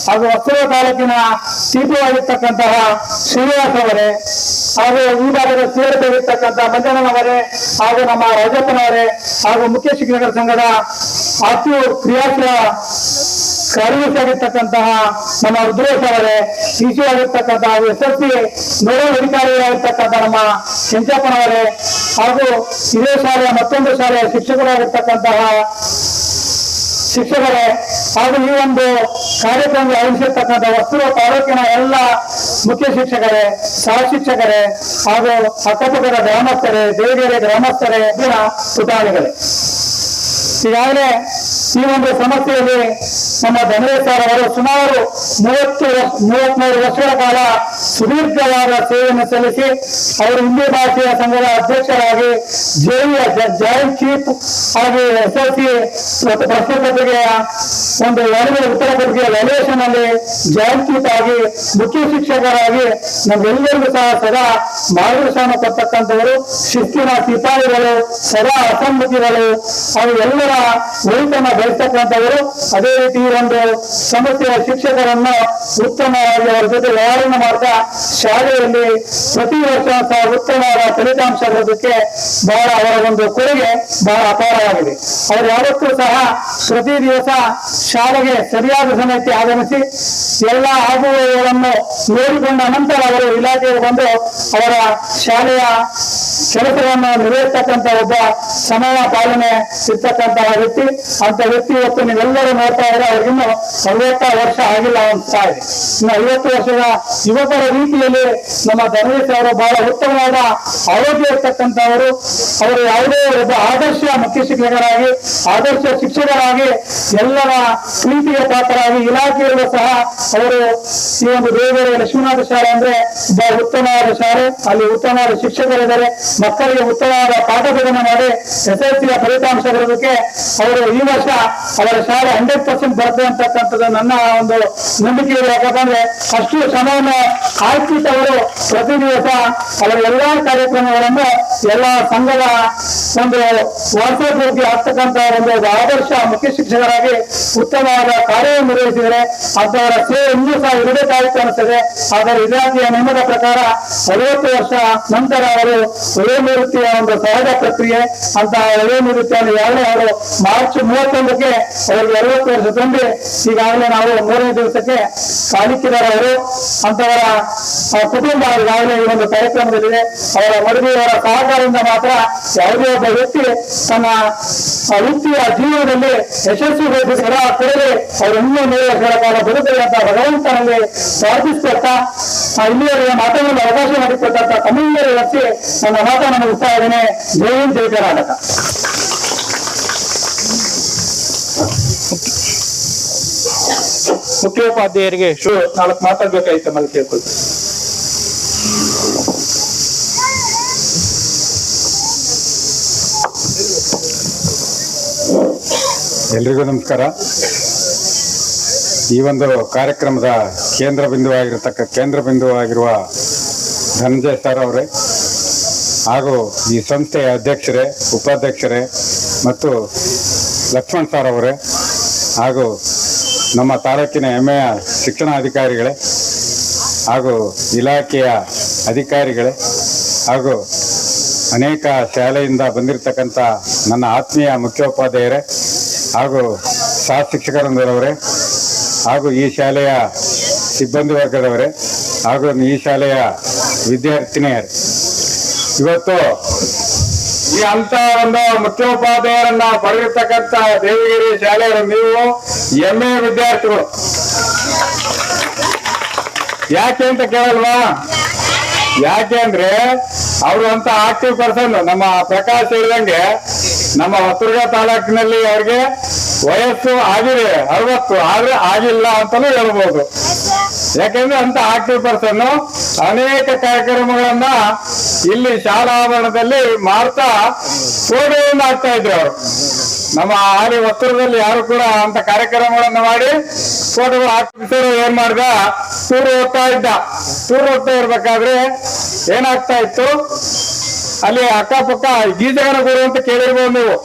S5: ಹಾಗೂ ಹೊಸೂರು ತಾಲೂಕಿನ ತೀರ್ಥವಾಗಿರ್ತಕ್ಕಂತಹ ಶ್ರೀನಿವಾಸ ಅವರೇ, ಹಾಗೂ ಈ ಭಾಗದ ಸೇರಿರ್ತಕ್ಕಂತಹ ಮಂಜಣ್ಣನವರೇ, ಹಾಗೂ ನಮ್ಮ ರಾಜಪ್ಪನವರೇ, ಹಾಗೂ ಮುಖ್ಯ ಶಿಕ್ಷಕರ ಸಂಘದ ಆತ್ಮೀಯ ಕ್ರಿಯಾಶೀಲ ಕಾರ್ಯದರ್ಶಿಯಾಗಿರ್ತಕ್ಕಂತಹ ನಮ್ಮ ರುದ್ರೇಶ್ ಅವರೇ, ಟಿಸಿ ಆಗಿರ್ತಕ್ಕಂತಹ SSC ನೋಡಲ್ ಅಧಿಕಾರಿಯಾಗಿರ್ತಕ್ಕಂತಹ ನಮ್ಮ ಕೆಂಚಪ್ಪನವರೇ, ಹಾಗೂ ಇದೇ ಶಾಲೆಯ ಮತ್ತೊಂದು ಶಾಲೆಯ ಶಿಕ್ಷಕರಾಗಿರ್ತಕ್ಕಂತಹ ಶಿಕ್ಷಕರೇ, ಹಾಗೂ ಈ ಒಂದು ಕಾರ್ಯಕ್ರಮ ಆಯೋಜಿಸಿರ್ತಕ್ಕಂಥ ಹೊಸೂರು ತಾಲೂಕಿನ ಎಲ್ಲ ಮುಖ್ಯ ಶಿಕ್ಷಕರೇ, ಸಹ ಶಿಕ್ಷಕರೇ, ಹಾಗೂ ಅಕ್ಕಪಕ್ಕದ ಗ್ರಾಮಸ್ಥರೇ, ದೇವಗೆರೆ ಗ್ರಾಮಸ್ಥರೇ, ಪುಟಾಣಿಗಳೇ, ಈಗಾಗಲೇ ಈ ಒಂದು ಸಮಸ್ಯೆಯಲ್ಲಿ ನಮ್ಮ ಗಣೇಶ್ ಸರ್ ಅವರು ಸುಮಾರು 33 ವರ್ಷಗಳ ಕಾಲ ಸುದೀರ್ಘವಾದ ಸೇವೆಯನ್ನು ಸಲ್ಲಿಸಿ ಅವರು ಹಿಂದಿ ಭಾಷೆಯ ಸಂಘದ ಅಧ್ಯಕ್ಷರಾಗಿ ಜಾಯಿಂಟ್ ಚೀಫ್ ಹಾಗೂ SSC ಪ್ರಶ್ನೆ ಪತ್ರಿಕೆಯ ಒಂದು ಉತ್ತರ ಪತ್ರಿಕೆಯ ವ್ಯಾಲ್ಯೂಯೇಷನ್ ಅಲ್ಲಿ ಜಾಯಿಂಟ್ ಚೀಫ್ ಆಗಿ ಮುಖ್ಯ ಶಿಕ್ಷಕರಾಗಿ ನಮ್ಗೆಲ್ಲರಿಗೂ ಸಹ ಸದಾ ಮಾರ್ಗದರ್ಶನ ಕೊಡ್ತಕ್ಕಂಥವರು, ಶಿಸ್ತಿನ ಸಿಪಾಯಿಗಳು, ಸದಾ ಅಸಮ್ಮತಿಗಳು, ಹಾಗೂ ಎಲ್ಲರ ಒಳಿತನ್ನು ಬಯಸ್ತಕ್ಕಂಥವರು. ಅದೇ ರೀತಿ ಒಂದು ಸಮಸ್ಯೆಯ ಶಿಕ್ಷಕರನ್ನು ಉತ್ತಮವಾಗಿ ಅವರ ಜೊತೆ ವ್ಯವಹಾರ ಮಾಡ್ತಾ ಶಾಲೆಯಲ್ಲಿ ಪ್ರತಿ ವರ್ಷ ಸಹ ಉತ್ತಮವಾದ ಫಲಿತಾಂಶ ಬರೋದಕ್ಕೆ ಬಹಳ ಅವರ ಒಂದು ಕೊಡುಗೆ ಬಹಳ ಅಪಾರವಾಗಿದೆ. ಅವರು ಯಾವತ್ತೂ ಸಹ ಪ್ರತಿ ದಿವಸ ಶಾಲೆಗೆ ಸರಿಯಾದ ಸಮಯಕ್ಕೆ ಆಗಮಿಸಿ ಎಲ್ಲ ಆಗುವಗಳನ್ನು ನೋಡಿಕೊಂಡ ನಂತರ ಅವರು ಇಲಾಖೆಗೆ ಬಂದು ಅವರ ಶಾಲೆಯ ಕೆಲಸವನ್ನು ನಿರ್ವಹಿಸ್ತಕ್ಕಂಥ ಒಬ್ಬ ಸಮಯ ಪಾಲನೆ ಇರ್ತಕ್ಕಂತಹ ವ್ಯಕ್ತಿ. ಅಂತ ವ್ಯಕ್ತಿ ಇವತ್ತು ನೀವೆಲ್ಲರೂ ನೋಡ್ತಾ ಇದ್ರೆ ಅವ್ರಿಗಿನ್ನು 50 ವರ್ಷ ಆಗಿಲ್ಲ ಅನ್ಸ್ತಾ ಇದೆ. ಇನ್ನು 50 ವರ್ಷದ ಯುವಕರ ರೀತಿಯಲ್ಲಿ ನಮ್ಮ ಧರ್ಮೇಶ್ ಅವರು ಬಹಳ ಉತ್ತಮವಾದ ಆರೋಗ್ಯ ಇರ್ತಕ್ಕಂಥವರು. ಅವರು ಯಾವುದೇ ಒಬ್ಬ ಆದರ್ಶ ಮುಖ್ಯ ಶಿಕ್ಷಕರಾಗಿ, ಆದರ್ಶ ಶಿಕ್ಷಕರಾಗಿ, ಎಲ್ಲರ ಪ್ರೀತಿಗೆ ಪಾತ್ರರಾಗಿ ಇಲಾಖೆಯಲ್ಲೂ ಸಹ ಅವರು ಈ ಒಂದು ಬೇರೆ ಲಕ್ಷ್ಮೀನಾಥ ಶಾಲೆ ಅಂದ್ರೆ ಬಹಳ ಉತ್ತಮವಾದ ಶಾಲೆ, ಅಲ್ಲಿ ಉತ್ತಮವಾದ ಶಿಕ್ಷಕರಿದ್ದಾರೆ. ಮಕ್ಕಳಿಗೆ ಉತ್ತಮವಾದ ಪಾಠ ಬೋಧನೆ ಮಾಡಿ SSCಯ ಫಲಿತಾಂಶ ಬರೋದಕ್ಕೆ ಅವರು ಈ ವರ್ಷ ಅವರ ಶಾಲೆ 100% ಬರ್ತದೆ ಅಂತಕ್ಕಂಥದ್ದು ನನ್ನ ಒಂದು ನಂಬಿಕೆ ಇದೆ. ಯಾಕಂದ್ರೆ ಅಷ್ಟು ಶ್ರಮವನ್ನು ಹಾಕಿಟ್ಟವರು ಪ್ರತಿ ದಿವಸ ಅವರ ಎಲ್ಲಾ ಕಾರ್ಯಕ್ರಮಗಳನ್ನು ಎಲ್ಲ ಸಂಘದ ಒಂದು ವಾರ್ಷಿಕ ಆಗ್ತಕ್ಕಂಥ ಒಂದು ಆದರ್ಶ ಮುಖ್ಯ ಶಿಕ್ಷಕರಾಗಿ ಉತ್ತಮವಾದ ಕಾರ್ಯವನ್ನು ನಿರ್ವಹಿಸಿದರೆ ಅಂತವರ ಸೇವೆ ಇನ್ನೂ ಸಹ ಇರಬೇಕಾಯಿತು ಅನಿಸ್ತದೆ. ಆದರೆ ಇಲಾಖೆಯ ನಿಯಮದ ಪ್ರಕಾರ 50 ವರ್ಷ ನಂತರ ಅವರು ವಯೋನಿವೃತ್ತಿಯ ಒಂದು ಸಹಜ ಪ್ರಕ್ರಿಯೆ ಅಂತ ವಯೋನಿವೃತ್ತಿಯನ್ನು ಈಗಾಗಲೇ ಅವರು ಮಾರ್ಚ್ 31ಕ್ಕೆ ಅವರಿಗೆ 60 ವರ್ಷ ತುಂಬಿ ಈಗಾಗಲೇ ನಾವು 3ನೇ ದಿವಸಕ್ಕೆ ಕಾಲಿಕ್ಕಿದ್ದಾರೆ. ಅವರು ಅಂತವರ ಕುಟುಂಬ ಈಗಾಗಲೇ ಈ ಒಂದು ಕಾರ್ಯಕ್ರಮದಲ್ಲಿದೆ. ಅವರ ಮದುವೆಯವರ ಸಹಕಾರದಿಂದ ಮಾತ್ರ ಯಾವುದೇ ಒಬ್ಬ ವ್ಯಕ್ತಿ ತನ್ನ ವೃತ್ತಿಯ ಜೀವನದಲ್ಲಿ ಯಶಸ್ವಿ ಕೊಡದೆ ಅವರು ಇನ್ನೂ 100 ವರ್ಷಗಳ ಕಾಲ ಬದುಕಲಿ ಅಂತ ಭಗವಂತನಲ್ಲಿ ಪ್ರಾರ್ಥಿಸ್ಕೊಳ್ತಾ ಇಲ್ಲಿಯವರೆಗೆ ಮಾತನಾಡಲು ಅವಕಾಶ ಮಾಡಿಕೊಟ್ಟಂತ ತಮಿಳರು ವ್ಯಕ್ತಿ ನನ್ನ ಮಾತನ್ನು ಮುಗಿಸ್ತಾ ಇದ್ದೇನೆ. ಜೈ ಹಿಂದ್, ಜೈ ಕರ್ನಾಟಕ.
S3: ಮುಖ್ಯೋಪಾಧ್ಯಾಯರಿಗೆ 4 ಮಾತಾಡ್ಬೇಕಾಯ್ತು ತಮ್ಮಲ್ಲಿ ಕೇಳ್ಕೊಳ್ತೀನಿ.
S7: ಎಲ್ರಿಗೂ ನಮಸ್ಕಾರ. ಈ ಒಂದು ಕಾರ್ಯಕ್ರಮದ ಕೇಂದ್ರ ಬಿಂದುವಾಗಿರುವ ಧನಂಜಯ ಸರ್ ಅವರೇ, ಹಾಗೂ ಈ ಸಂಸ್ಥೆಯ ಅಧ್ಯಕ್ಷರೇ, ಉಪಾಧ್ಯಕ್ಷರೇ ಮತ್ತು ಲಕ್ಷ್ಮಣ್ ಸರ್ ಅವರೇ, ಹಾಗೂ ನಮ್ಮ ತಾಲೂಕಿನ ಹೆಮ್ಮೆಯ ಶಿಕ್ಷಣಾಧಿಕಾರಿಗಳೇ ಹಾಗೂ ಇಲಾಖೆಯ ಅಧಿಕಾರಿಗಳೇ ಹಾಗೂ ಅನೇಕ ಶಾಲೆಯಿಂದ ಬಂದಿರತಕ್ಕಂಥ ನನ್ನ ಆತ್ಮೀಯ ಮುಖ್ಯೋಪಾಧ್ಯಾಯರೇ ಹಾಗೂ ಸಹ ಶಿಕ್ಷಕರವರೇ ಹಾಗೂ ಈ ಶಾಲೆಯ ಸಿಬ್ಬಂದಿ ವರ್ಗದವರೇ ಹಾಗೂ ಈ ಶಾಲೆಯ ವಿದ್ಯಾರ್ಥಿನಿಯರು, ಇವತ್ತು ಈ ಅಂತ ಒಂದು ಮುಖ್ಯೋಪಾಧ್ಯಾಯರನ್ನ ಪಡೆದಿರ್ತಕ್ಕಂಥ ದೇವಗಿರಿ ಶಾಲೆಯವರು ನೀವು ಹೆಮ್ಮೆಯ ವಿದ್ಯಾರ್ಥಿಗಳು. ಯಾಕೆ ಅಂತ ಕೇಳಲ್ವಾ? ಯಾಕೆ ಅಂದ್ರೆ ಅವರು ಅಂತ ಆಕ್ಟಿವ್ ಪರ್ಸನ್. ನಮ್ಮ ಪ್ರಕಾಶ್ ಹೇಳಿದಂಗೆ ನಮ್ಮ ಹೊಸದುರ್ಗ ತಾಲೂಕಿನಲ್ಲಿ ಅವ್ರಿಗೆ ವಯಸ್ಸು ಆಗಿದೆ 60, ಆದ್ರೆ ಆಗಿಲ್ಲ ಅಂತಾನೂ ಹೇಳ್ಬೋದು. ಯಾಕೆಂದ್ರೆ ಅಂತ ಆಕ್ಟಿವ್ ಪರ್ಸನ್ ಅನೇಕ ಕಾರ್ಯಕ್ರಮಗಳನ್ನ ಇಲ್ಲಿ ಶಾಲಾಭರಣದಲ್ಲಿ ಮಾಡ್ತಾ ಫೋಟೋವನ್ನು ಹಾಕ್ತಾ ಇದ್ರು ಅವರು. ನಮ್ಮ ಹಾಲಿ ಹೊಸದುರ್ಗದಲ್ಲಿ ಯಾರು ಕೂಡ ಅಂತ ಕಾರ್ಯಕ್ರಮಗಳನ್ನ ಮಾಡಿ ಫೋಟೋಗಳು ಹಾಕಿಸೋರು ಏನ್ ಮಾಡ್ದ, ಟೂರ್ ಹೋಗ್ತಾ ಇರ್ಬೇಕಾದ್ರೆ ಏನಾಗ್ತಾ ಇತ್ತು, ಅಲ್ಲಿ ಅಕ್ಕಪಕ್ಕ ಗೀಜಗನಗೂಡು ಅಂತ ಕೇಳಿರ್ಬೋದು ನೀವು.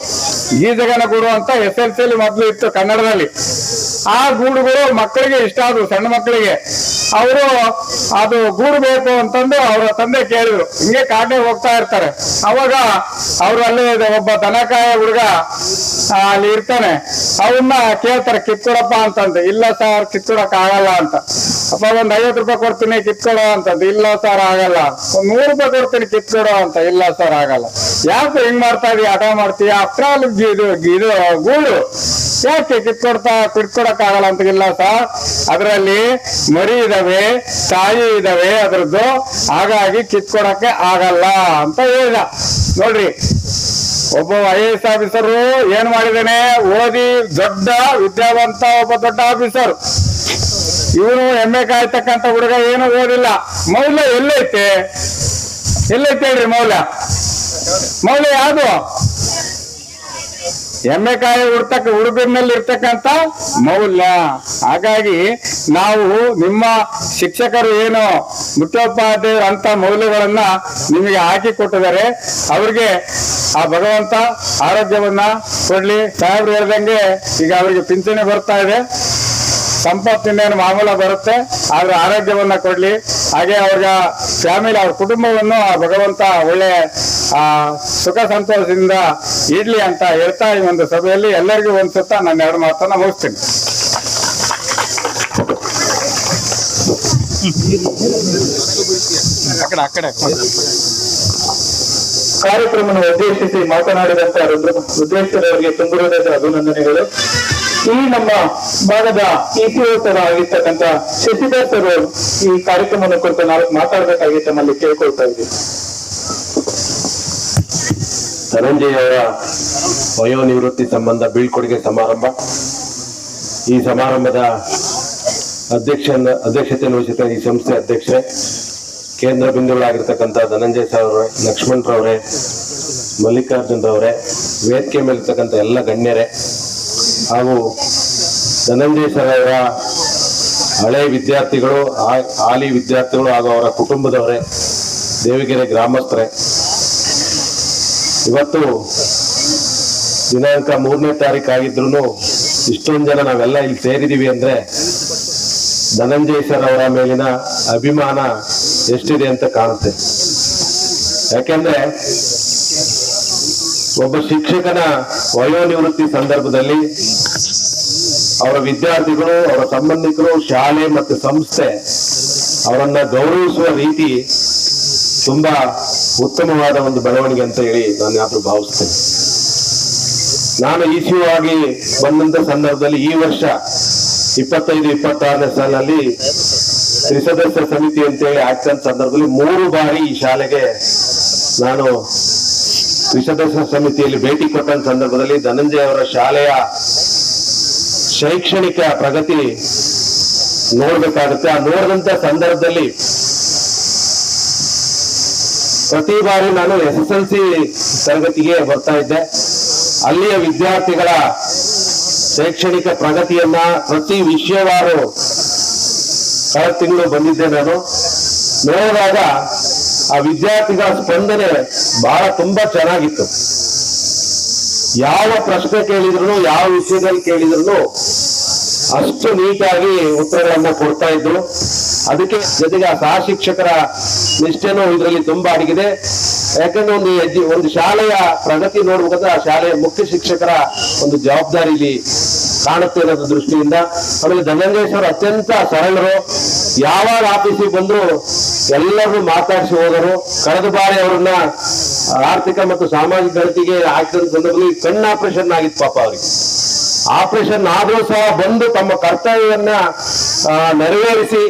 S7: ಗೀಜಗನಗೂಡು ಅಂತ SLC ಮೊದಲು ಇತ್ತು ಕನ್ನಡದಲ್ಲಿ. ಆ ಗೂಡುಗಳು ಮಕ್ಕಳಿಗೆ ಇಷ್ಟ ಆದವು, ಸಣ್ಣ ಮಕ್ಕಳಿಗೆ. ಅವರು ಅದು ಗೂಡು ಬೇಕು ಅಂತಂದು ಅವರ ತಂದೆ ಕೇಳಿದ್ರು. ಹಿಂಗೆ ಕಾಟೆ ಹೋಗ್ತಾ ಇರ್ತಾರೆ. ಅವಾಗ ಅವರು ಅಲ್ಲಿ ಒಬ್ಬ ದನಕಾಯ ಹುಡುಗ ಅಲ್ಲಿ ಇರ್ತಾನೆ. ಅವನ್ನ ಕೇಳ್ತಾರೆ, ಕಿತ್ಕೊಡಪ್ಪ ಅಂತಂದು. ಇಲ್ಲ ಸರ್, ಕಿತ್ಕೊಡಕ್ ಆಗಲ್ಲ ಅಂತ. ಅಪ್ಪ ಒಂದ್ 50 ರೂಪಾಯಿ ಕೊಡ್ತೀನಿ ಕಿತ್ಕೊಡೋ ಅಂತಂದು. ಇಲ್ಲ ಸರ್ ಆಗಲ್ಲ. ಒಂದ್ 100 ರೂಪಾಯಿ ಕೊಡ್ತೀನಿ ಕಿತ್ಕೊಡೋ ಅಂತ. ಇಲ್ಲ ಸರ್ ಆಗಲ್ಲ. ಯಾಕೆ ಹಿಂಗ್ ಮಾಡ್ತಾ ಇದೀಯ, ಹಠ ಮಾಡ್ತೀಯ? ಆಫ್ಟರ್ ಆಲ್ ಇದು ಗೂಡು ಯಾಕೆ ಕಿತ್ಕೊಡಕ್ ಆಗಲ್ಲ ಅಂತ. ಇಲ್ಲ ಸರ್, ಅದರಲ್ಲಿ ಮರಿ ಇದಾವೆ, ತಾಯಿ ಇದಾವೆ ಅದ್ರದ್ದು, ಹಾಗಾಗಿ ಕಿತ್ಕೊಡಕ್ಕೆ ಆಗಲ್ಲ ಅಂತ ಹೇಳಿದ. ನೋಡ್ರಿ, ಒಬ್ಬ IAS ಆಫೀಸರು ಏನ್ ಮಾಡಿದಾನೆ, ಓದಿ ದೊಡ್ಡ ವಿದ್ಯಾವಂತ ಒಬ್ಬ ದೊಡ್ಡ ಆಫೀಸರ್. ಇವನು ಎಮ್ಮೆ ಕಾಯ್ತಕ್ಕಂಥ ಹುಡುಗ ಏನು ಓದಿಲ್ಲ. ಮೌಲ್ಯ ಎಲ್ಲೈತೆ ಹೇಳ್ರಿ? ಮೌಲ್ಯ ಯಾವುದು? ಎಮ್ಮೆಕಾಯಿ ಹುಡುಗನಲ್ಲಿ ಇರ್ತಕ್ಕಂಥ ಮೌಲ್ಯ. ಹಾಗಾಗಿ ನಾವು ನಿಮ್ಮ ಶಿಕ್ಷಕರು ಏನು ಮುಖ್ಯೋಪಾಧ್ಯಾಯರು ಅಂತ ಮೌಲ್ಯಗಳನ್ನ ನಿಮಗೆ ಹಾಕಿ ಕೊಟ್ಟಿದ್ದಾರೆ. ಅವ್ರಿಗೆ ಆ ಭಗವಂತ ಆರೋಗ್ಯವನ್ನ ಕೊಡ್ಲಿ. ಸಾಹೇಬ್ರು ಹೇಳ್ದಂಗೆ ಈಗ ಅವರಿಗೆ ಪಿಂಚಣಿ ಬರ್ತಾ ಇದೆ, ಸಂಪತ್ತಿನೇನು ಮಾಮೂಲ ಬರುತ್ತೆ, ಆದ್ರೆ ಆರೋಗ್ಯವನ್ನ ಕೊಡ್ಲಿ. ಹಾಗೆ ಅವ್ರ ಫ್ಯಾಮಿಲಿ, ಅವ್ರ ಕುಟುಂಬವನ್ನು ಆ ಭಗವಂತ ಒಳ್ಳೆ ಸುಖ ಸಂತೋಷದಿಂದ ಇಡ್ಲಿ ಅಂತ ಹೇಳ್ತಾ ಈ ಒಂದು ಸಭೆಯಲ್ಲಿ ಎಲ್ಲರಿಗೂ ಒಂದ್ಸುತ್ತಾ ನಾನು 2 ಮಾತನ್ನ ಮುಗಿಸ್ತೀನಿ.
S3: ಕಾರ್ಯಕ್ರಮ ಉದ್ದೇಶಿಸಿ ಮಾತನಾಡಿದಂತ ರುದ್ರೇಶ್ವರವರಿಗೆ ತುಂಬ ಹೃದಯದ ಅಭಿನಂದನೆಗಳು. ಈ ನಮ್ಮ ಭಾಗದ ಇತಿಹಾಸರ ಆಗಿರ್ತಕ್ಕಂಥ ಶಶಿಧರ್ ಸರ್ ಈ ಕಾರ್ಯಕ್ರಮವನ್ನು ಕುರಿತು ನಾವು ಮಾತಾಡಬೇಕಾಗಿ ತಮ್ಮಲ್ಲಿ ಕೇಳ್ಕೊಳ್ತಾ ಇದ್ದೀವಿ.
S6: ಧನಂಜಯ ಅವರ ವಯೋನಿವೃತ್ತಿ ಸಂಬಂಧ ಬೀಳ್ಕೊಡುಗೆ ಸಮಾರಂಭ. ಈ ಸಮಾರಂಭದ ಅಧ್ಯಕ್ಷತೆಯನ್ನು ವಹಿಸಿದ ಈ ಸಂಸ್ಥೆ ಅಧ್ಯಕ್ಷರೇ, ಕೇಂದ್ರ ಬಿಂದುಗಳಾಗಿರ್ತಕ್ಕಂಥ ಧನಂಜಯ ಸರ್ ಅವರೇ, ಲಕ್ಷ್ಮಣ್ ರವರೇ, ಮಲ್ಲಿಕಾರ್ಜುನ್ ರವರೇ, ವೇದಿಕೆ ಮೇಲಿರ್ತಕ್ಕಂಥ ಎಲ್ಲ ಗಣ್ಯರೇ ಹಾಗೂ ಧನಂಜಯ ಸರ್ ಅವರ ಹಳೆ ವಿದ್ಯಾರ್ಥಿಗಳು, ಹಾಲಿ ವಿದ್ಯಾರ್ಥಿಗಳು ಹಾಗೂ ಅವರ ಕುಟುಂಬದವರೇ, ದೇವಗಿರಿ ಗ್ರಾಮಸ್ಥರೇ, ಇವತ್ತು ದಿನಾಂಕ 3ನೇ ತಾರೀಕು ಆಗಿದ್ರು ಇಷ್ಟೊಂದು ಜನ ನಾವೆಲ್ಲ ಇಲ್ಲಿ ಸೇರಿದೀವಿ ಅಂದ್ರೆ ಧನಂಜಯ ಸರ್ ಅವರ ಮೇಲಿನ ಅಭಿಮಾನ ಎಷ್ಟಿದೆ ಅಂತ ಕಾಣುತ್ತೆ. ಯಾಕೆಂದ್ರೆ ಒಬ್ಬ ಶಿಕ್ಷಕನ ವಯೋನಿವೃತ್ತಿ ಸಂದರ್ಭದಲ್ಲಿ ಅವರ ವಿದ್ಯಾರ್ಥಿಗಳು, ಅವರ ಸಂಬಂಧಿಕರು, ಶಾಲೆ ಮತ್ತು ಸಂಸ್ಥೆ ಅವರನ್ನ ಗೌರವಿಸುವ ರೀತಿ ತುಂಬಾ ಉತ್ತಮವಾದ ಒಂದು ಬೆಳವಣಿಗೆ ಅಂತ ಹೇಳಿ ನಾನು ಯಾರು ಭಾವಿಸ್ತೇನೆ. ನಾನು ECU ಆಗಿ ಬಂದಂತ ಸಂದರ್ಭದಲ್ಲಿ ಈ ವರ್ಷ 25-26ನೇ ಸಾಲಿನಲ್ಲಿ ತ್ರಿಸದಸ್ಯ ಸಮಿತಿ ಅಂತೇಳಿ ಆಗ್ತಂತ ಸಂದರ್ಭದಲ್ಲಿ 3 ಬಾರಿ ಈ ಶಾಲೆಗೆ ನಾನು ತ್ರಿಸದಸ್ಯ ಸಮಿತಿಯಲ್ಲಿ ಭೇಟಿ ಕೊಟ್ಟ ಸಂದರ್ಭದಲ್ಲಿ ಧನಂಜಯ ಅವರ ಶಾಲೆಯ ಶೈಕ್ಷಣಿಕ ಪ್ರಗತಿ ನೋಡ್ಬೇಕಾಗುತ್ತೆ. ಆ ನೋಡಿದಂತ ಸಂದರ್ಭದಲ್ಲಿ ಪ್ರತಿ ಬಾರಿ ನಾನು SSLC ತರಗತಿಗೆ ಬರ್ತಾ ಇದ್ದೆ. ಅಲ್ಲಿಯ ವಿದ್ಯಾರ್ಥಿಗಳ ಶೈಕ್ಷಣಿಕ ಪ್ರಗತಿಯನ್ನ ಪ್ರತಿ ವಿಷಯವಾರು ಕಳೆದ ತಿಂಗಳು ಬಂದಿದ್ದೆ. ನಾನು ನೋಡಿದಾಗ
S8: ಆ ವಿದ್ಯಾರ್ಥಿಗಳ ಸ್ಪಂದನೆ ಬಹಳ ತುಂಬಾ ಚೆನ್ನಾಗಿತ್ತು. ಯಾವ ಪ್ರಶ್ನೆ ಕೇಳಿದ್ರು, ಯಾವ ವಿಷಯದಲ್ಲಿ ಕೇಳಿದ್ರು ಅಷ್ಟು ನೀಟಾಗಿ ಉತ್ತರಗಳನ್ನ ಕೊಡ್ತಾ ಇದ್ರು. ಅದಕ್ಕೆ ಜೊತೆಗೆ ಆ ಸಹ ಶಿಕ್ಷಕರ ನಿಷ್ಠೆನೂ ಇದರಲ್ಲಿ ತುಂಬಾ ಅಡಗಿದೆ. ಯಾಕಂದ್ರೆ ಒಂದು ಶಾಲೆಯ ಪ್ರಗತಿ ನೋಡ್ಬೇಕಾದ್ರೆ ಆ ಶಾಲೆಯ ಮುಖ್ಯ ಶಿಕ್ಷಕರ ಒಂದು ಜವಾಬ್ದಾರಿ ಇಲ್ಲಿ ಕಾಣುತ್ತೆ ಅನ್ನೋದ್ರ ದೃಷ್ಟಿಯಿಂದ. ಆಮೇಲೆ ಧನಂಜಯೇಶ್ವರ ಅತ್ಯಂತ ಸರಳರು. ಯಾವಾಗ ಆಫೀಸಿಗೆ ಬಂದ್ರು ಎಲ್ಲರೂ ಮಾತಾಡಿಸಿ ಹೋದರು. ಕಳೆದ ಬಾರಿ ಅವ್ರನ್ನ ಆರ್ಥಿಕ ಮತ್ತು ಸಾಮಾಜಿಕ ಗಣತಿಗೆ ಹಾಕಿದ ಸಂದರ್ಭದಲ್ಲಿ ಕಣ್ಣು ಆಪರೇಷನ್ ಆಗಿತ್ತು ಪಾಪ ಅವ್ರಿಗೆ. ಆಪರೇಷನ್ ಆದ್ರೂ ಸಹ ಬಂದು ತಮ್ಮ ಕರ್ತವ್ಯವನ್ನ ನೆರವೇರಿಸಿ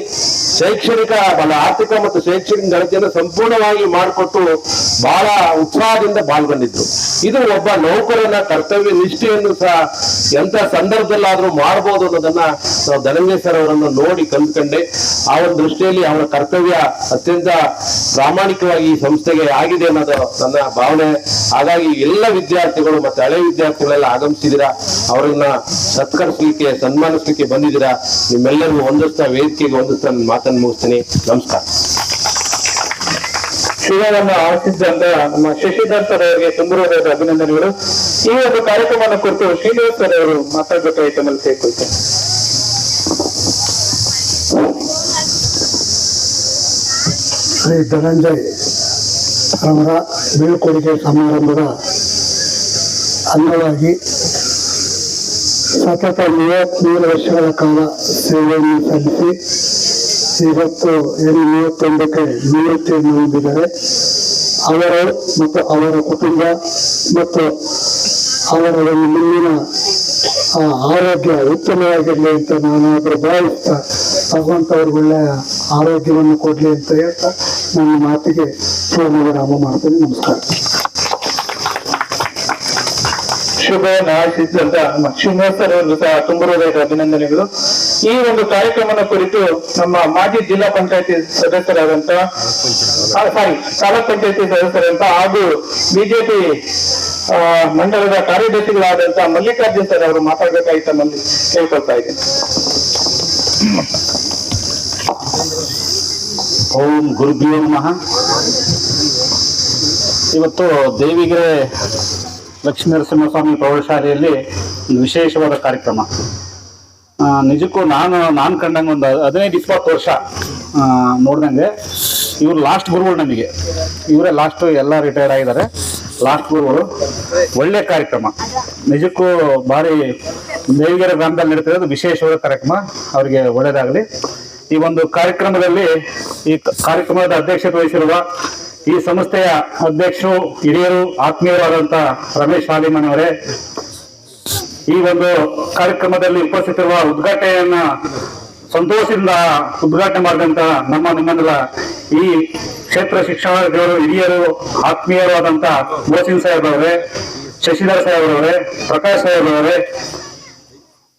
S8: ಶೈಕ್ಷಣಿಕ ಆರ್ಥಿಕ ಮತ್ತು ಶೈಕ್ಷಣಿಕ ಗಣತಿಯನ್ನು ಸಂಪೂರ್ಣವಾಗಿ ಮಾಡಿಕೊಟ್ಟು ಬಹಳ ಉತ್ಸಾಹದಿಂದ ಪಾಲ್ಗೊಂಡಿದ್ರು. ಇದು ಒಬ್ಬ ನೌಕರನ ಕರ್ತವ್ಯ ನಿಷ್ಠೆಯನ್ನು ಸಹ ಎಂತ ಸಂದರ್ಭದಲ್ಲಾದ್ರೂ ಮಾಡಬಹುದು ಅನ್ನೋದನ್ನ ನಾವು ಧನಂಜಯ ಸರ್ ಅವರನ್ನು ನೋಡಿ ಕಂಡುಕೊಂಡೆ. ಆ ಒಂದು ದೃಷ್ಟಿಯಲ್ಲಿ ಅವರ ಕರ್ತವ್ಯ ಅತ್ಯಂತ ಪ್ರಾಮಾಣಿಕವಾಗಿ ಈ ಸಂಸ್ಥೆಗೆ ಆಗಿದೆ ಅನ್ನೋದು ನನ್ನ ಭಾವನೆ. ಹಾಗಾಗಿ ಎಲ್ಲ ವಿದ್ಯಾರ್ಥಿಗಳು ಮತ್ತೆ ಹಳೆ ವಿದ್ಯಾರ್ಥಿಗಳೆಲ್ಲ ಆಗಮಿಸಿದಿರಾ, ಅವರನ್ನ ಸತ್ಕರಿಸಲಿಕ್ಕೆ ಸನ್ಮಾನಿಸಲಿಕ್ಕೆ ಬಂದಿದ್ದೀರಾ. ನಿಮ್ಮೆಲ್ಲರಿಗೂ ಒಂದಿಸ್ತಾ ವೇದಿಕೆಗೆ ಒಂದಿಸ್ತಾ ಮಾತನ್ನು ಮುಗಿಸ್ತೀನಿ. ನಮಸ್ಕಾರ.
S3: ಶಿವನನ್ನು ಆಶಿಸಿದಂತ ನಮ್ಮ ಶಶಿಧರ್ ಸರ್ ಅವರಿಗೆ ತುಂಬುವುದಾದ ಅಭಿನಂದನೆಗಳು. ಈ ಒಂದು ಕಾರ್ಯಕ್ರಮವನ್ನು ಕುರಿತು ಶ್ರೀನಿವಾಸ್ ಸರ್ ಅವರು ಮಾತಾಡಬೇಕಾಗಿ ತಮ್ಮಲ್ಲಿ ಕೇಳ್ಕೊಳ್ತೇನೆ.
S5: ಶ್ರೀ ಧನಂಜಯ್ ಅವರ ಬೀಳ್ಕೊಡುಗೆ ಸಮಾರಂಭದ ಅಂಗವಾಗಿ ಸತತ 33 ವರ್ಷಗಳ ಕಾಲ ಸೇವೆಯನ್ನು ಸಲ್ಲಿಸಿ ಇವತ್ತು 31ಕ್ಕೆ ನಿವೃತ್ತಿಯನ್ನು ಹೊಂದಿದ್ದಾರೆ. ಅವರು ಮತ್ತು ಅವರ ಕುಟುಂಬ ಮತ್ತು ಅವರ ಒಂದು ಮುಂದಿನ ಆರೋಗ್ಯ ಉತ್ತಮವಾಗಿರಲಿ ಅಂತ ನಾನಾದರೂ ಭಾವಿಸ್ತಾ ಭಗವಂತ ಅವ್ರಿಗೆ ಒಳ್ಳೆಯ ಆರೋಗ್ಯವನ್ನು ಕೊಡಲಿ ಅಂತ ಹೇಳ್ತಾ ನನ್ನ ಮಾತಿಗೆ ಪೂರ್ಣ ವಿರಾಮ ಮಾಡ್ತೀನಿ. ನಮಸ್ಕಾರ.
S3: ಶುಭವನ್ನು ಆಶಿಸಿದಂತ ಶ್ರೀನಿವಾಸ್ ಸರ್ ಅವರು ಸಹ ತುಂಬುವುದಾದ ಅಭಿನಂದನೆಗಳು. ಈ ಒಂದು ಕಾರ್ಯಕ್ರಮದ ಕುರಿತು ನಮ್ಮ ಮಾಜಿ ಜಿಲ್ಲಾ ಪಂಚಾಯತಿ ಸದಸ್ಯರಾದಂತ ತಾಲೂಕ್ ಪಂಚಾಯತಿ ಸದಸ್ಯರಾದಂತ ಹಾಗೂ ಬಿಜೆಪಿ ಮಂಡಲದ ಕಾರ್ಯದರ್ಶಿಗಳಾದಂತ ಮಲ್ಲಿಕಾರ್ಜುನ್ ಸರ್ ಅವರು ಮಾತಾಡಬೇಕಾಗಿ ತಮ್ಮಲ್ಲಿ ಕೇಳ್ಕೊಳ್ತಾ ಇದ್ದೇನೆ.
S9: ಓಂ ಗುರುಭ್ಯೋ ನಮಃ. ಇವತ್ತು ದೇವಿಗೆರೆ ಲಕ್ಷ್ಮೀ ನರಸಿಂಹಸ್ವಾಮಿ ಪ್ರೌಢಶಾಲೆಯಲ್ಲಿ ಒಂದು ವಿಶೇಷವಾದ ಕಾರ್ಯಕ್ರಮ. ನಿಜಕ್ಕೂ ನಾನು ಕಂಡಂಗೆ ಒಂದು 15-20 ವರ್ಷ ನೋಡ್ದಂಗೆ ಇವರು ಲಾಸ್ಟ್ ಗುರುಗಳು. ನಮಗೆ ಇವರೇ ಲಾಸ್ಟ್, ಎಲ್ಲ ರಿಟೈರ್ ಆಗಿದ್ದಾರೆ, ಲಾಸ್ಟ್ ಗುರುಗಳು. ಒಳ್ಳೆ ಕಾರ್ಯಕ್ರಮ, ನಿಜಕ್ಕೂ ಭಾರಿ ದೇವಿಗೆರೆ ಗ್ರಾಮದಲ್ಲಿ ನಡೀತಿರೋದು ವಿಶೇಷವಾದ ಕಾರ್ಯಕ್ರಮ. ಅವರಿಗೆ ಒಳ್ಳೆಯದಾಗಲಿ. ಈ ಒಂದು ಕಾರ್ಯಕ್ರಮದಲ್ಲಿ ಈ ಕಾರ್ಯಕ್ರಮದ ಅಧ್ಯಕ್ಷತೆ ವಹಿಸಿರುವ ಈ ಸಂಸ್ಥೆಯ ಅಧ್ಯಕ್ಷರು, ಹಿರಿಯರು, ಆತ್ಮೀಯರಾದಂಥ ರಮೇಶ್ ಹಾಲಿಮನವರೇ, ಈ ಒಂದು ಕಾರ್ಯಕ್ರಮದಲ್ಲಿ ಉಪಸ್ಥಿತರುವ ಉದ್ಘಾಟನೆಯನ್ನ ಸಂತೋಷದಿಂದ ಉದ್ಘಾಟನೆ ಮಾಡಿದಂತ ನಿಮ್ಮೆಲ್ಲ ಈ ಕ್ಷೇತ್ರ ಶಿಕ್ಷಣಾಧಿಕಾರಿಗಳು, ಹಿರಿಯರು, ಆತ್ಮೀಯರು ಆದಂತ ಮೋಸಿನ್ ಸಾಹೇಬ್ ಅವರೇ, ಶಶಿಧರ್ ಸಾಹೇಬ್ ಅವರೇ, ಪ್ರಕಾಶ್ ಸಾಹೇಬ್ ಅವರೇ,